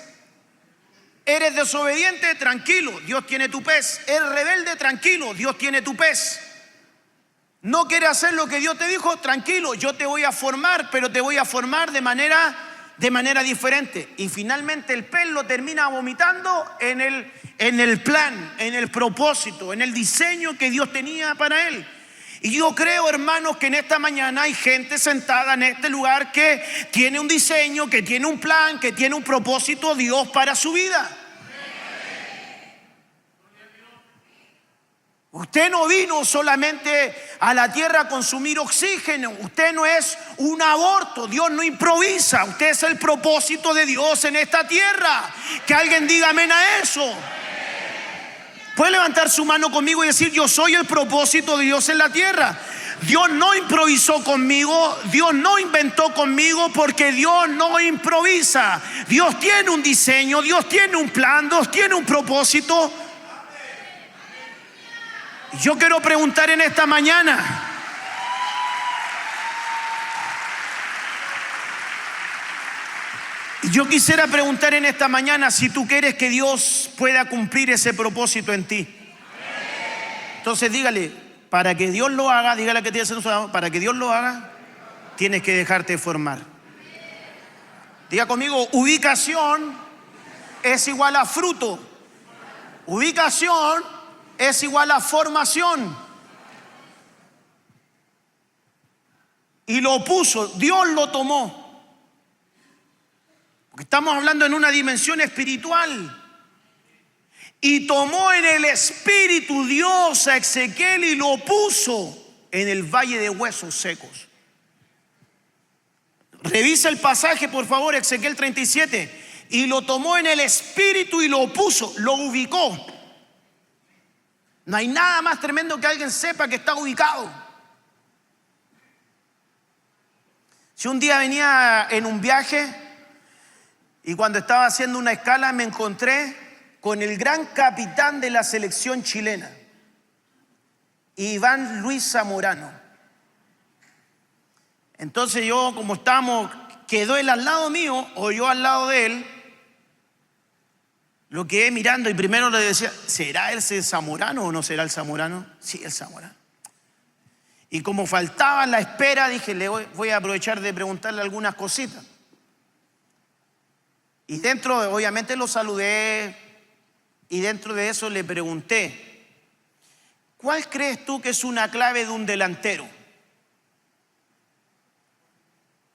¿Eres desobediente? Tranquilo, Dios tiene tu pez. ¿Eres rebelde? Tranquilo, Dios tiene tu pez. ¿No quieres hacer lo que Dios te dijo? Tranquilo, yo te voy a formar, pero te voy a formar de manera diferente. Y finalmente el pez lo termina vomitando en el plan, en el propósito, en el diseño que Dios tenía para él. Y yo creo, hermanos, que en esta mañana hay gente sentada en este lugar que tiene un diseño, que tiene un plan, que tiene un propósito Dios para su vida. Usted no vino solamente a la tierra a consumir oxígeno. Usted no es un aborto. Dios no improvisa. Usted es el propósito de Dios en esta tierra. Que alguien diga amén a eso. Puede levantar su mano conmigo y decir: yo soy el propósito de Dios en la tierra. Dios no improvisó conmigo, Dios no inventó conmigo, porque Dios no improvisa. Dios tiene un diseño, Dios tiene un plan, Dios tiene un propósito. Yo quiero preguntar en esta mañana: yo quisiera preguntar en esta mañana si tú quieres que Dios pueda cumplir ese propósito en ti. Entonces dígale, para que Dios lo haga, dígale que tienes para que Dios lo haga, tienes que dejarte formar. Diga conmigo: ubicación es igual a fruto. Ubicación es igual a formación. Y lo puso, Dios lo tomó. Porque estamos hablando en una dimensión espiritual. Y tomó en el espíritu Dios a Ezequiel y lo puso en el valle de huesos secos. Revisa el pasaje, por favor, Ezequiel 37. Y lo tomó en el espíritu y lo puso, lo ubicó. No hay nada más tremendo que alguien sepa que está ubicado. Si un día venía en un viaje y cuando estaba haciendo una escala me encontré con el gran capitán de la selección chilena, Iván Luis Zamorano. Entonces yo, como estábamos, quedó él al lado mío o yo al lado de él, lo quedé mirando y primero le decía: ¿será ese Zamorano o no será el Zamorano? Sí, el Zamorano. Y como faltaba la espera, dije: voy a aprovechar de preguntarle algunas cositas. Y dentro, obviamente lo saludé, y dentro de eso le pregunté: ¿cuál crees tú que es una clave de un delantero?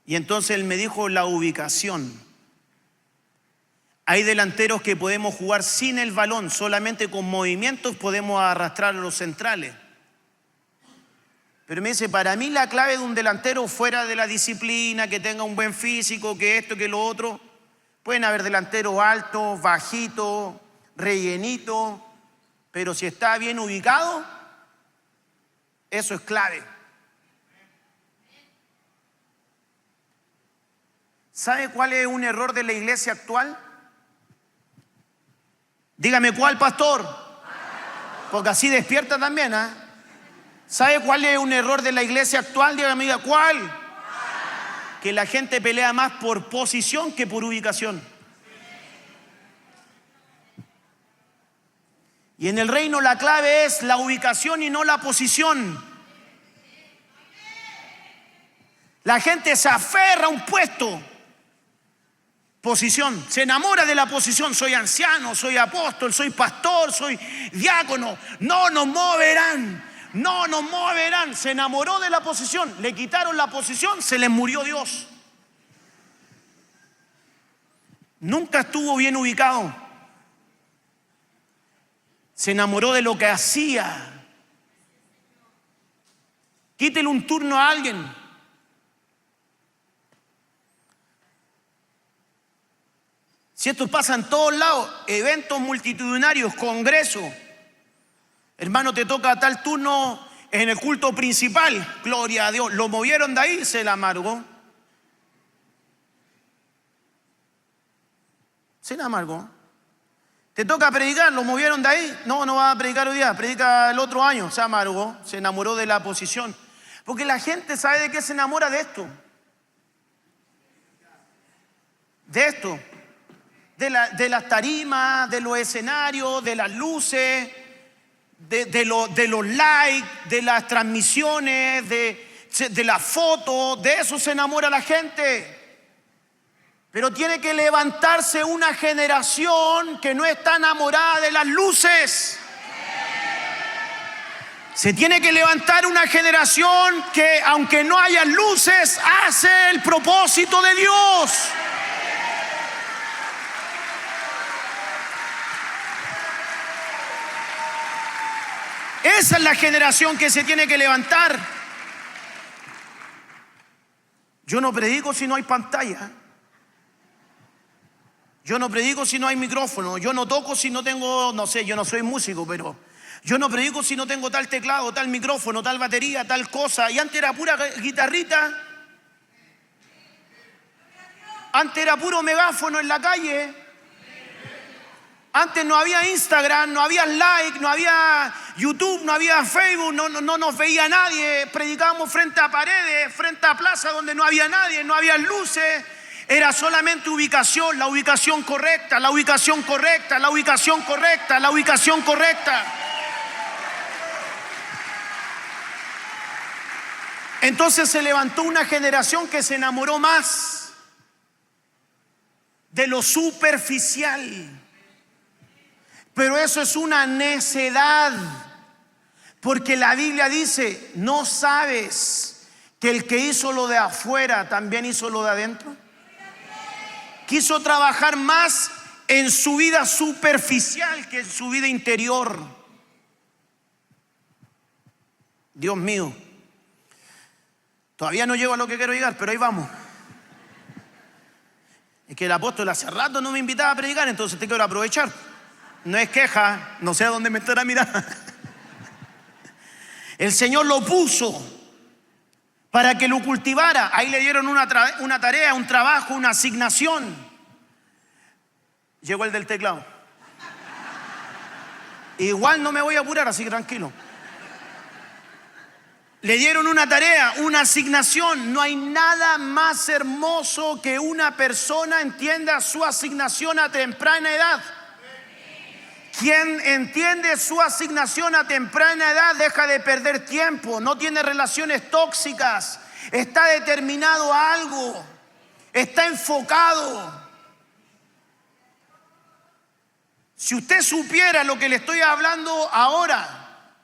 Y entonces él me dijo: la ubicación. Hay delanteros que podemos jugar sin el balón, solamente con movimientos podemos arrastrar a los centrales. Pero me dice: para mí la clave de un delantero, fuera de la disciplina, que tenga un buen físico, que esto, que lo otro, pueden haber delanteros altos, bajitos, rellenitos, pero si está bien ubicado, eso es clave. ¿Sabe cuál es un error de la iglesia actual? Dígame cuál, pastor, porque así despierta también, ¿eh? ¿Sabe cuál es un error de la iglesia actual? Dígame, ¿cuál? Que la gente pelea más por posición que por ubicación. Y en el reino la clave es la ubicación y no la posición. La gente se aferra a un puesto. Posición, se enamora de la posición. Soy anciano, soy apóstol, soy pastor, soy diácono. No nos moverán, no nos moverán. Se enamoró de la posición, le quitaron la posición, se les murió Dios. Nunca estuvo bien ubicado. Se enamoró de lo que hacía. Quítele un turno a alguien. Si esto pasa en todos lados, eventos multitudinarios, congresos. Hermano, te toca tal turno en el culto principal, gloria a Dios. Lo movieron de ahí, se la amargó. Se la amargó. Te toca predicar, lo movieron de ahí. No, no va a predicar hoy día, predica el otro año. Se amargó, se enamoró de la posición. Porque la gente sabe de qué se enamora de esto. De esto. De las tarimas, de los escenarios, de las luces, de los likes, de las transmisiones, de las fotos. De eso se enamora la gente. Pero tiene que levantarse una generación que no está enamorada de las luces. Se tiene que levantar una generación que, aunque no haya luces, hace el propósito de Dios. Esa es la generación que se tiene que levantar. Yo no predico si no hay pantalla. Yo no predico si no hay micrófono. Yo no toco si no tengo, no sé, yo no soy músico, pero yo no predico si no tengo tal teclado, tal micrófono, tal batería, tal cosa. Y antes era pura guitarrita. Antes era puro megáfono en la calle. Antes no había Instagram, no había like, no había YouTube, no había Facebook, no nos veía nadie. Predicábamos frente a paredes, frente a plaza donde no había nadie, no había luces. Era solamente ubicación, la ubicación correcta, la ubicación correcta, la ubicación correcta, la ubicación correcta. Entonces se levantó una generación que se enamoró más de lo superficial. Pero eso es una necedad, porque la Biblia dice, ¿no sabes que el que hizo lo de afuera también hizo lo de adentro? Quiso trabajar más en su vida superficial que en su vida interior. Dios mío, todavía no llego a lo que quiero llegar, pero ahí vamos. Es que el apóstol hace rato no me invitaba a predicar, entonces te quiero aprovechar. No es queja, no sé a dónde me estará mirando. El Señor lo puso para que lo cultivara. Ahí le dieron una tarea, un trabajo, una asignación. Llegó el del teclado. Igual no me voy a apurar, así que tranquilo. Le dieron una tarea, una asignación. No hay nada más hermoso que una persona entienda su asignación a temprana edad. Quien entiende su asignación a temprana edad deja de perder tiempo, no tiene relaciones tóxicas, está determinado a algo, está enfocado. Si usted supiera lo que le estoy hablando ahora,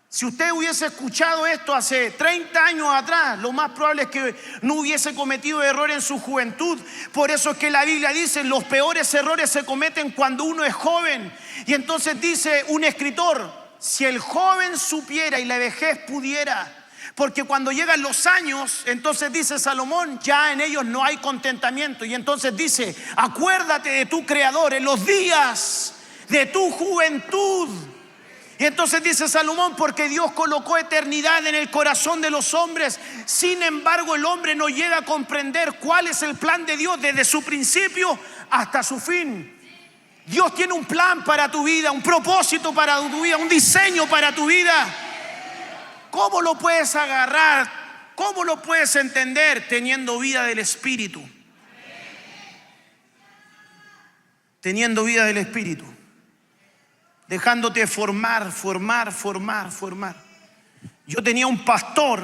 si usted hubiese escuchado esto hace 30 años atrás, lo más probable es que no hubiese cometido error en su juventud. Por eso es que la Biblia dice, los peores errores se cometen cuando uno es joven. Y entonces dice un escritor, si el joven supiera y la vejez pudiera, porque cuando llegan los años, entonces dice Salomón, ya en ellos no hay contentamiento. Y entonces dice, acuérdate de tu Creador en los días de tu juventud. Y entonces dice Salomón, porque Dios colocó eternidad en el corazón de los hombres. Sin embargo, el hombre no llega a comprender cuál es el plan de Dios desde su principio hasta su fin. Dios tiene un plan para tu vida, un propósito para tu vida, un diseño para tu vida. ¿Cómo lo puedes agarrar? ¿Cómo lo puedes entender? Teniendo vida del Espíritu. Teniendo vida del Espíritu. Dejándote formar. Yo tenía un pastor,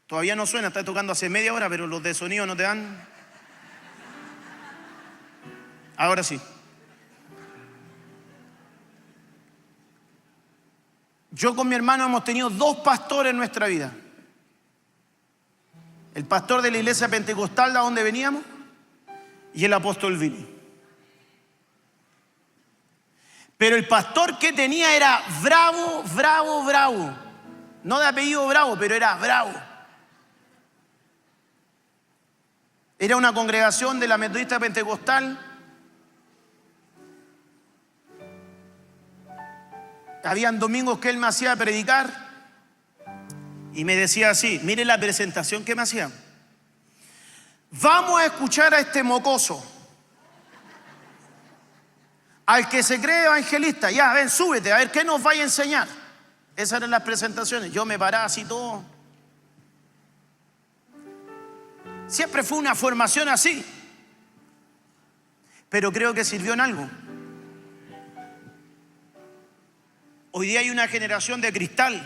todavía no suena, está tocando hace media hora, pero los de sonido no te dan. Ahora sí. Yo con mi hermano hemos tenido 2 pastores en nuestra vida. El pastor de la iglesia pentecostal de donde veníamos y el apóstol Vini. Pero el pastor que tenía era bravo. No de apellido Bravo, pero era bravo. Era una congregación de la Metodista Pentecostal. Habían domingos que él me hacía predicar y me decía así, mire la presentación que me hacía. Vamos a escuchar a este mocoso. Al que se cree evangelista, ya, ven, súbete, a ver qué nos vaya a enseñar. Esas eran las presentaciones. Yo me paraba así todo. Siempre fue una formación así. Pero creo que sirvió en algo. Hoy día hay una generación de cristal.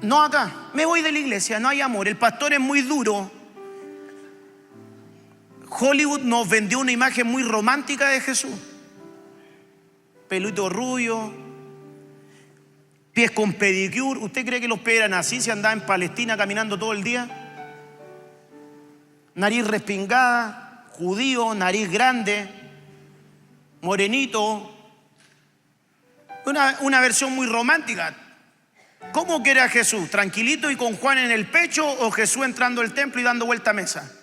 No acá, me voy de la iglesia, no hay amor, el pastor es muy duro. Hollywood nos vendió una imagen muy romántica de Jesús. Pelito rubio, pies con pedicure. ¿Usted cree que los pies eran así, se andaba en Palestina caminando todo el día? Nariz respingada, judío, nariz grande, morenito. Una versión muy romántica. ¿Cómo quiere a Jesús? ¿Tranquilito y con Juan en el pecho, o Jesús entrando al templo y dando vuelta a mesa?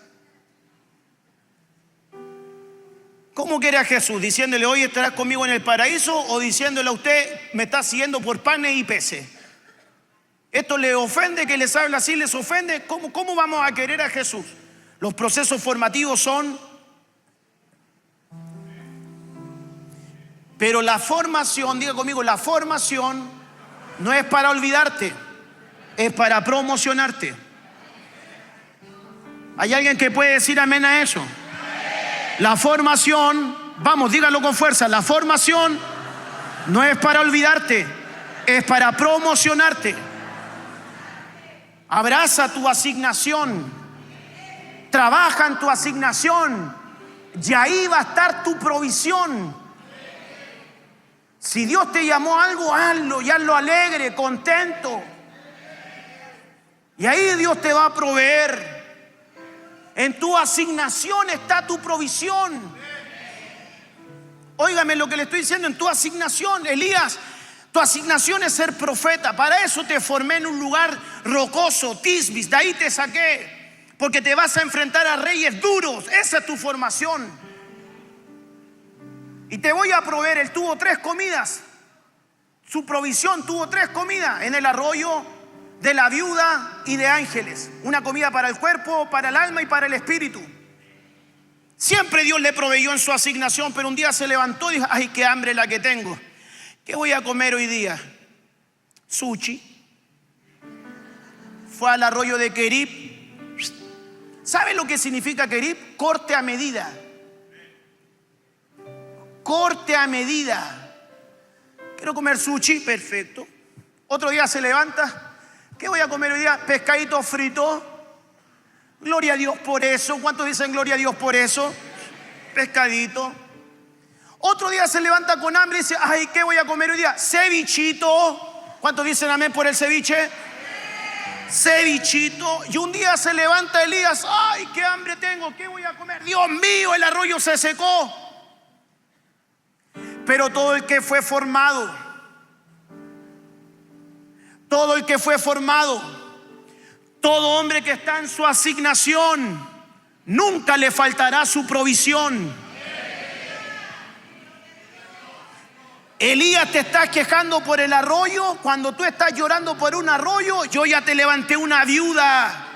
¿Cómo quiere a Jesús? ¿Diciéndole hoy estarás conmigo en el paraíso, o diciéndole a usted me está siguiendo por panes y peces? ¿Esto le ofende que les habla así? ¿Les ofende? ¿Cómo vamos a querer a Jesús? Los procesos formativos son... Pero la formación, diga conmigo, la formación no es para olvidarte, es para promocionarte. ¿Hay alguien que puede decir amén a eso? La formación, vamos, dígalo con fuerza, la formación no es para olvidarte, es para promocionarte. Abraza tu asignación, trabaja en tu asignación, y ahí va a estar tu provisión. Si Dios te llamó a algo, hazlo y hazlo alegre, contento. Y ahí Dios te va a proveer. En tu asignación está tu provisión. Óigame lo que le estoy diciendo, en tu asignación. Elías, tu asignación es ser profeta. Para eso te formé en un lugar rocoso, Tisbis, de ahí te saqué. Porque te vas a enfrentar a reyes duros. Esa es tu formación. Y te voy a proveer. Él tuvo 3 comidas. Su provisión tuvo 3 comidas en el arroyo de la viuda y de ángeles. Una comida para el cuerpo, para el alma y para el espíritu. Siempre Dios le proveyó en su asignación, pero un día se levantó y dijo: ay, qué hambre la que tengo. ¿Qué voy a comer hoy día? Sushi. Fue al arroyo de Kerib. ¿Sabe lo que significa Kerib? Corte a medida. Corte a medida. Quiero comer sushi, perfecto. Otro día se levanta. ¿Qué voy a comer hoy día? Pescadito frito. Gloria a Dios por eso. ¿Cuántos dicen gloria a Dios por eso? Pescadito. Otro día se levanta con hambre y dice: ay, ¿qué voy a comer hoy día? Cevichito. ¿Cuántos dicen amén por el ceviche? Cevichito. Y un día se levanta Elías: ay, qué hambre tengo, ¿qué voy a comer? Dios mío, el arroyo se secó. Pero todo el que fue formado, todo el que fue formado, todo hombre que está en su asignación, nunca le faltará su provisión. Elías, te estás quejando por el arroyo. Cuando tú estás llorando por un arroyo, yo ya te levanté una viuda.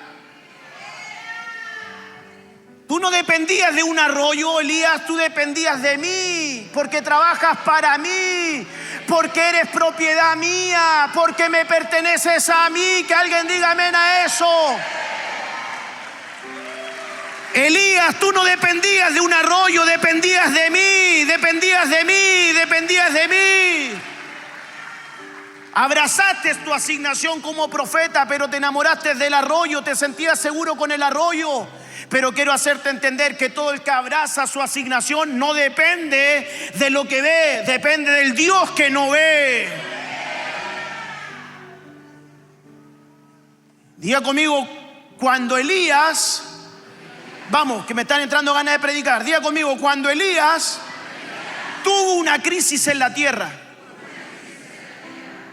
Tú no dependías de un arroyo, Elías, tú dependías de mí, porque trabajas para mí, porque eres propiedad mía, porque me perteneces a mí. Que alguien diga amén a eso. Elías, tú no dependías de un arroyo, dependías de mí, dependías de mí, dependías de mí. Abrazaste tu asignación como profeta, pero te enamoraste del arroyo, te sentías seguro con el arroyo. Pero quiero hacerte entender que todo el que abraza su asignación no depende de lo que ve, depende del Dios que no ve. Diga conmigo, cuando Elías, vamos, que me están entrando ganas de predicar. Diga conmigo, cuando Elías tuvo una crisis en la tierra,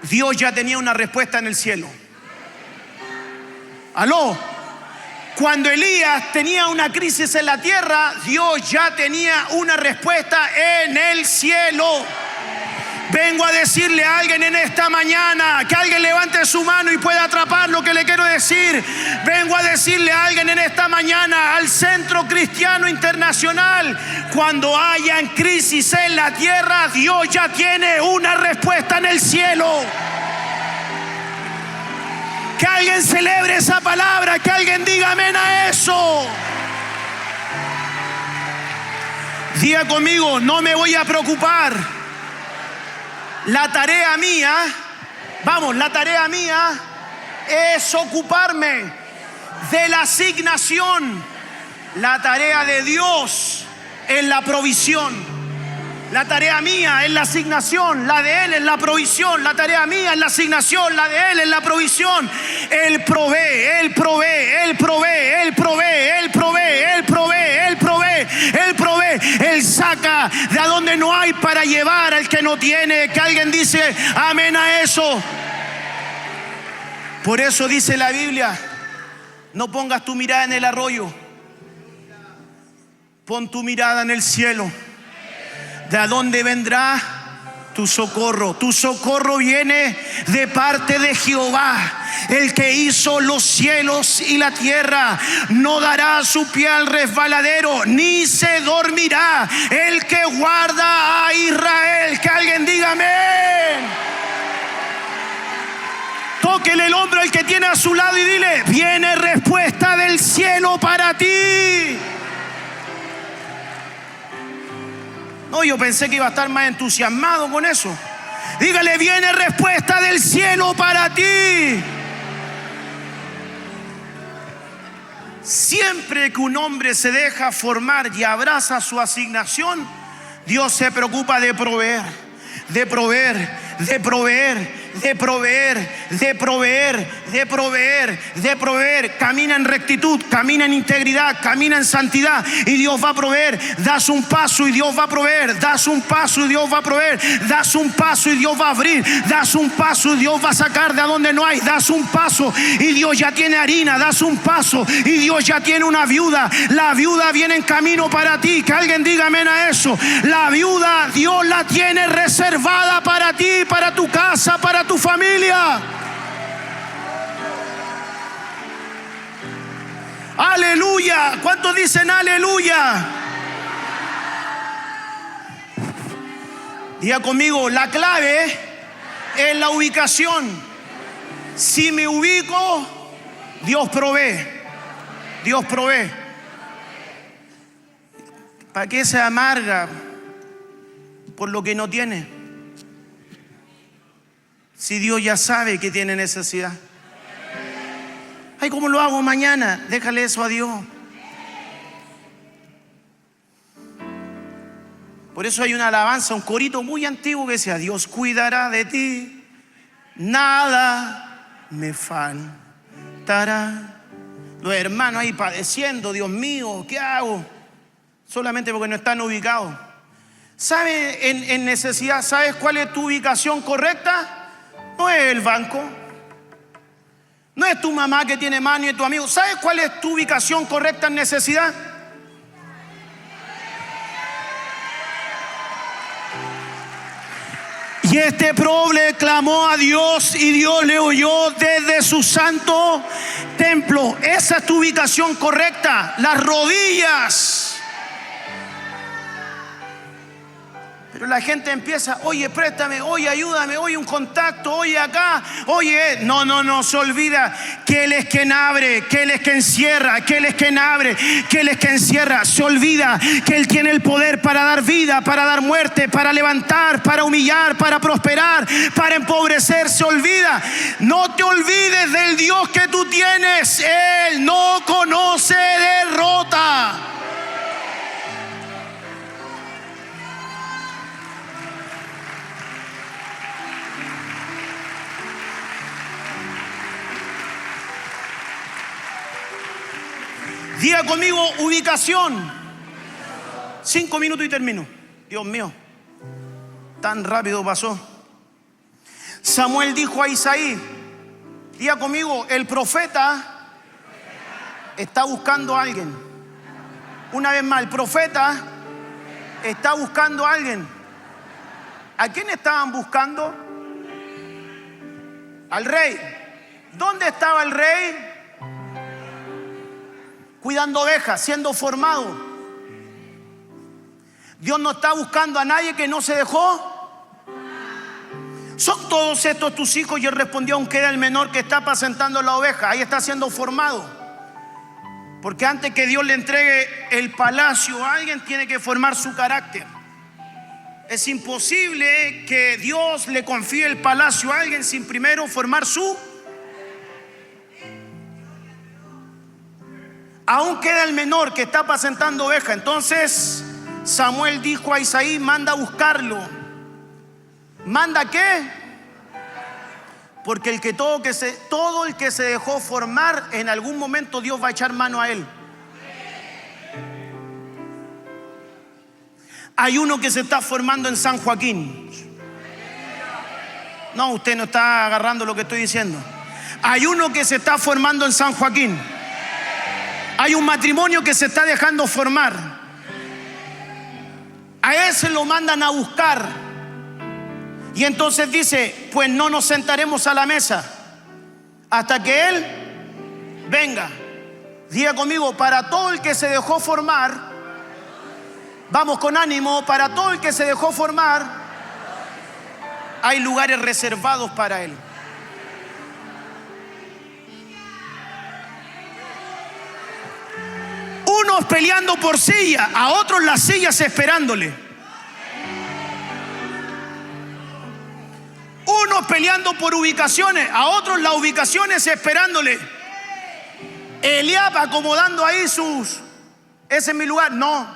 Dios ya tenía una respuesta en el cielo. ¿Aló? Cuando Elías tenía una crisis en la tierra, Dios ya tenía una respuesta en el cielo. Vengo a decirle a alguien en esta mañana, que alguien levante su mano y pueda atrapar lo que le quiero decir. Vengo a decirle a alguien en esta mañana, al Centro Cristiano Internacional, cuando hayan crisis en la tierra, Dios ya tiene una respuesta en el cielo. Que alguien celebre esa palabra, que alguien diga amén a eso. Diga conmigo, no me voy a preocupar. La tarea mía, la tarea mía es ocuparme de la asignación. La tarea de Dios es la provisión. La tarea mía es la asignación, la de Él es la provisión. La tarea mía es la asignación, la de Él es la provisión. Él provee, Él provee, Él provee, Él provee, Él provee, Él provee, Él provee, Él provee. Él saca de a donde no hay para llevar al que no tiene. Que alguien dice amén a eso. Por eso dice la Biblia, no pongas tu mirada en el arroyo, pon tu mirada en el cielo. ¿De dónde vendrá tu socorro? Tu socorro viene de parte de Jehová, el que hizo los cielos y la tierra. No dará su pie al resbaladero, ni se dormirá el que guarda a Israel. Que alguien diga amén. Tóquele el hombro al que tiene a su lado y dile, viene respuesta del cielo para ti. No, yo pensé que iba a estar más entusiasmado con eso. Dígale, viene respuesta del cielo para ti. Siempre que un hombre se deja formar y abraza su asignación, Dios se preocupa de proveer, de proveer, de proveer, de proveer, de proveer, de proveer, de proveer. Camina en rectitud, camina en integridad, camina en santidad y Dios va a proveer. Das un paso y Dios va a proveer. Das un paso y Dios va a proveer. Das un paso y Dios va a abrir. Das un paso y Dios va a sacar de donde no hay. Das un paso y Dios ya tiene harina. Das un paso y Dios ya tiene una viuda. La viuda viene en camino para ti. Que alguien diga amén a eso. La viuda Dios la tiene reservada para ti, para tu casa, para tu familia. Aleluya. ¿Cuántos dicen aleluya? Diga conmigo, la clave es la ubicación. Si me ubico, Dios provee. Dios provee. ¿Para qué se amarga por lo que no tiene? Si Dios ya sabe que tiene necesidad. Ay, ¿cómo lo hago mañana? Déjale eso a Dios. Por eso hay una alabanza, un corito muy antiguo que decía, Dios cuidará de ti, nada me faltará. Los hermanos ahí padeciendo, Dios mío, ¿qué hago? Solamente porque no están ubicados. ¿Sabe en necesidad? ¿Sabes cuál es tu ubicación correcta? No es el banco, no es tu mamá que tiene más, ni es tu amigo. ¿Sabes cuál es tu ubicación correcta en necesidad? Y este pobre clamó a Dios y Dios le oyó desde su santo templo. Esa es tu ubicación correcta. Las rodillas. Pero la gente empieza, oye, préstame, oye, ayúdame, oye, un contacto, oye, acá, oye. No, se olvida que Él es quien abre, que Él es quien cierra, que Él es quien abre, que Él es quien cierra. Se olvida que Él tiene el poder para dar vida, para dar muerte, para levantar, para humillar, para prosperar, para empobrecer. Se olvida. No te olvides del Dios que tú tienes. Él no conoce derrota. Diga conmigo, ubicación. 5 minutos y termino. Dios mío, tan rápido pasó. Samuel dijo a Isaí, diga conmigo, el profeta está buscando a alguien. Una vez más, el profeta está buscando a alguien. ¿A quién estaban buscando? Al rey. ¿Dónde estaba el rey? Cuidando ovejas, siendo formado. Dios no está buscando a nadie que no se dejó. ¿Son todos estos tus hijos? Y él respondió: aunque era el menor que está apacentando la oveja. Ahí está siendo formado. Porque antes que Dios le entregue el palacio a alguien, tiene que formar su carácter. Es imposible que Dios le confíe el palacio a alguien sin primero formar su. Aún queda el menor que está apacentando oveja. Entonces Samuel dijo a Isaí: manda a buscarlo. ¿Manda qué? Porque todo el que se dejó formar, en algún momento Dios va a echar mano a él. Hay uno que se está formando en San Joaquín. No, usted no está agarrando lo que estoy diciendo. Hay uno que se está formando en San Joaquín. Hay un matrimonio que se está dejando formar. A ese lo mandan a buscar. Y entonces dice: pues no nos sentaremos a la mesa hasta que él venga. Diga conmigo: para todo el que se dejó formar, vamos con ánimo, para todo el que se dejó formar, hay lugares reservados para él. Unos peleando por silla, a otros las sillas esperándole. Unos peleando por ubicaciones, a otros las ubicaciones esperándole. Eliab acomodando ahí sus: ese es mi lugar. No,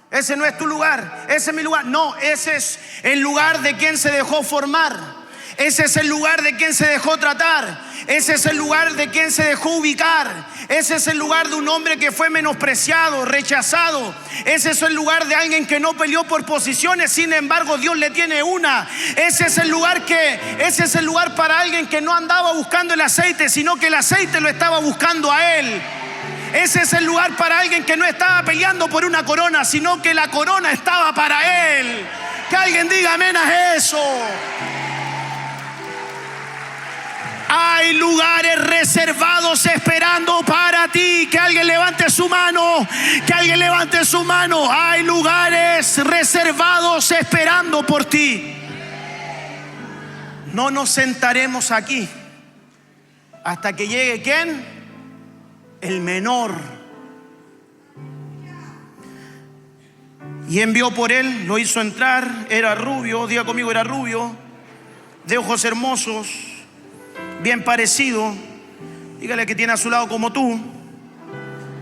ese no es tu lugar. Ese es mi lugar. No, ese es el lugar de quien se dejó formar. Ese es el lugar de quien se dejó tratar. Ese es el lugar de quien se dejó ubicar. Ese es el lugar de un hombre que fue menospreciado, rechazado. Ese es el lugar de alguien que no peleó por posiciones, sin embargo Dios le tiene una. Ese es el lugar para alguien que no andaba buscando el aceite, sino que el aceite lo estaba buscando a él. Ese es el lugar para alguien que no estaba peleando por una corona, sino que la corona estaba para él. Que alguien diga amén a eso. Hay lugares reservados esperando para ti. Que alguien levante su mano. Que alguien levante su mano. Hay lugares reservados esperando por ti. No nos sentaremos aquí hasta que llegue ¿quién? El menor. Y envió por él, lo hizo entrar. Era rubio, diga conmigo, era rubio, de ojos hermosos, bien parecido. Dígale que tiene a su lado como tú.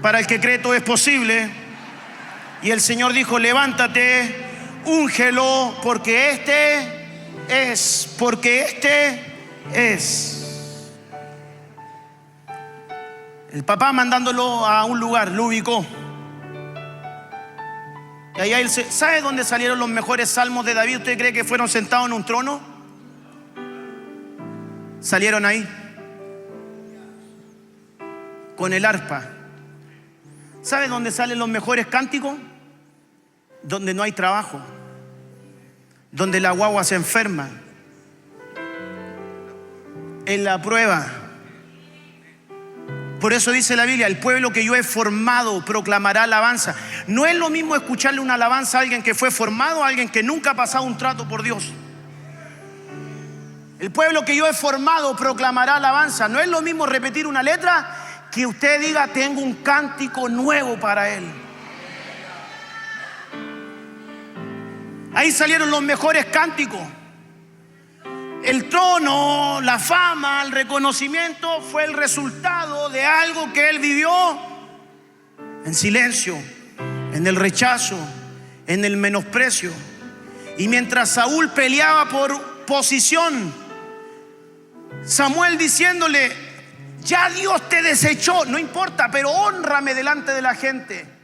Para el que cree todo es posible. Y el Señor dijo: levántate, úngelo, porque este es. El papá mandándolo a un lugar, lo ubicó. Y allá él ¿sabe dónde salieron los mejores salmos de David? ¿Usted cree que fueron sentados en un trono? Salieron ahí con el arpa. ¿Sabe dónde salen los mejores cánticos? Donde no hay trabajo, donde la guagua se enferma, en la prueba. Por eso dice la Biblia: el pueblo que yo he formado proclamará alabanza. No es lo mismo escucharle una alabanza a alguien que fue formado, a alguien que nunca ha pasado un trato por Dios. El pueblo que yo he formado proclamará alabanza. No es lo mismo repetir una letra que usted diga: tengo un cántico nuevo para él. Ahí salieron los mejores cánticos. El trono, la fama, el reconocimiento fue el resultado de algo que él vivió en silencio, en el rechazo, en el menosprecio. Y mientras Saúl peleaba por posición, Samuel diciéndole: ya Dios te desechó, no importa, pero hónrame delante de la gente.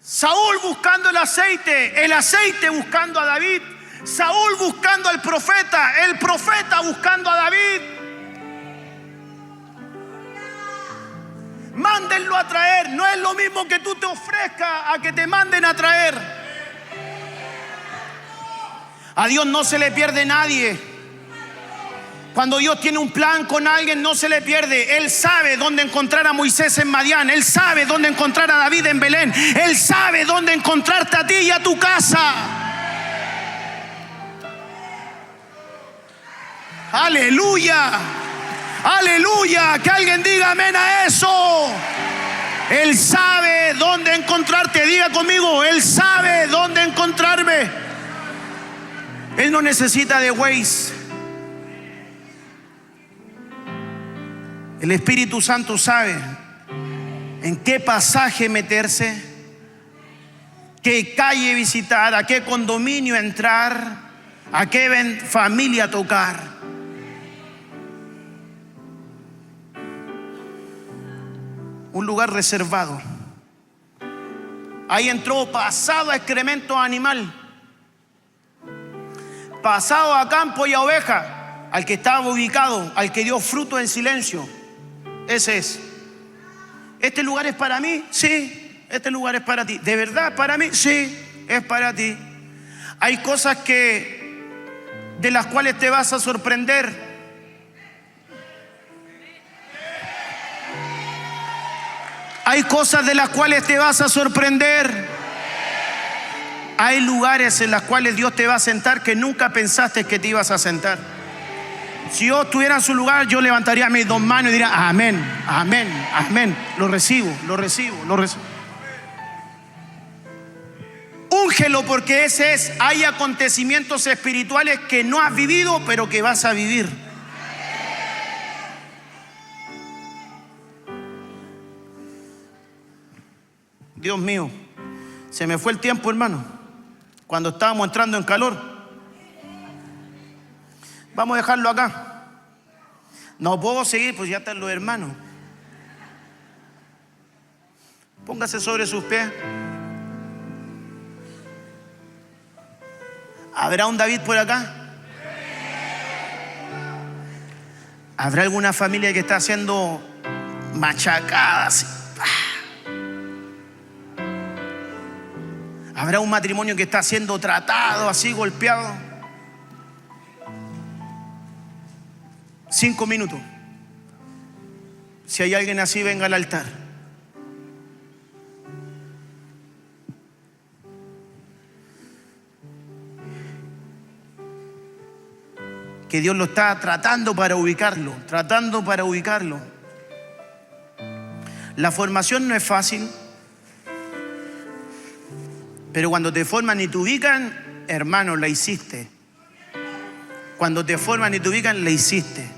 Saúl buscando el aceite buscando a David, Saúl buscando al profeta, el profeta buscando a David. Mándenlo a traer. No es lo mismo que tú te ofrezcas a que te manden a traer. A Dios no se le pierde nadie. Cuando Dios tiene un plan con alguien, no se le pierde. Él sabe dónde encontrar a Moisés en Madián. Él sabe dónde encontrar a David en Belén. Él sabe dónde encontrarte a ti y a tu casa. Aleluya. Aleluya. Que alguien diga amén a eso. Él sabe dónde encontrarte. Diga conmigo, Él sabe dónde encontrarme. Él no necesita de Waze. El Espíritu Santo sabe en qué pasaje meterse, qué calle visitar, a qué condominio entrar, a qué familia tocar. Un lugar reservado. Ahí entró pasado a excremento animal, pasado a campo y a oveja, al que estaba ubicado, al que dio fruto en silencio. Ese es. ¿Este lugar es para mí? Sí, este lugar es para ti. ¿De verdad para mí? Sí, es para ti. Hay cosas de las cuales te vas a sorprender. Hay cosas de las cuales te vas a sorprender. Hay lugares en los cuales Dios te va a sentar que nunca pensaste que te ibas a sentar. Si yo estuviera en su lugar, yo levantaría mis dos manos y diría amén, amén, amén. Lo recibo, lo recibo, lo recibo. Úngelo, porque ese es. Hay acontecimientos espirituales que no has vivido, pero que vas a vivir. Dios mío, se me fue el tiempo, hermano, cuando estábamos entrando en calor. Vamos a dejarlo acá. No puedo seguir, pues ya están los hermanos. Póngase sobre sus pies. ¿Habrá un David por acá? ¿Habrá alguna familia que está siendo machacada así? ¿Habrá un matrimonio que está siendo tratado así, golpeado? 5 minutos. Si hay alguien así, venga al altar. Que Dios lo está tratando para ubicarlo, tratando para ubicarlo. La formación no es fácil, pero cuando te forman y te ubican, hermano, la hiciste. Cuando te forman y te ubican, la hiciste.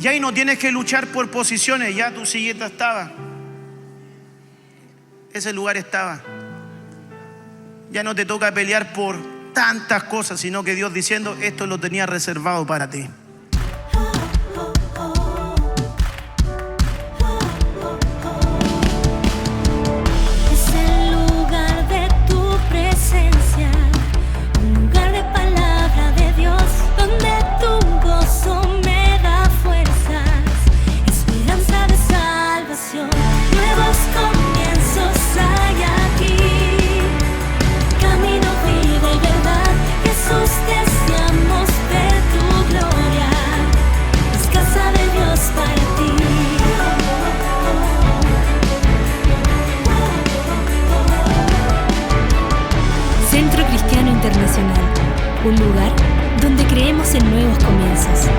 Y ahí no tienes que luchar por posiciones, ya tu silleta estaba. Ese lugar estaba. Ya no te toca pelear por tantas cosas, sino que Dios diciendo, esto lo tenía reservado para ti. Un lugar donde creemos en nuevos comienzos.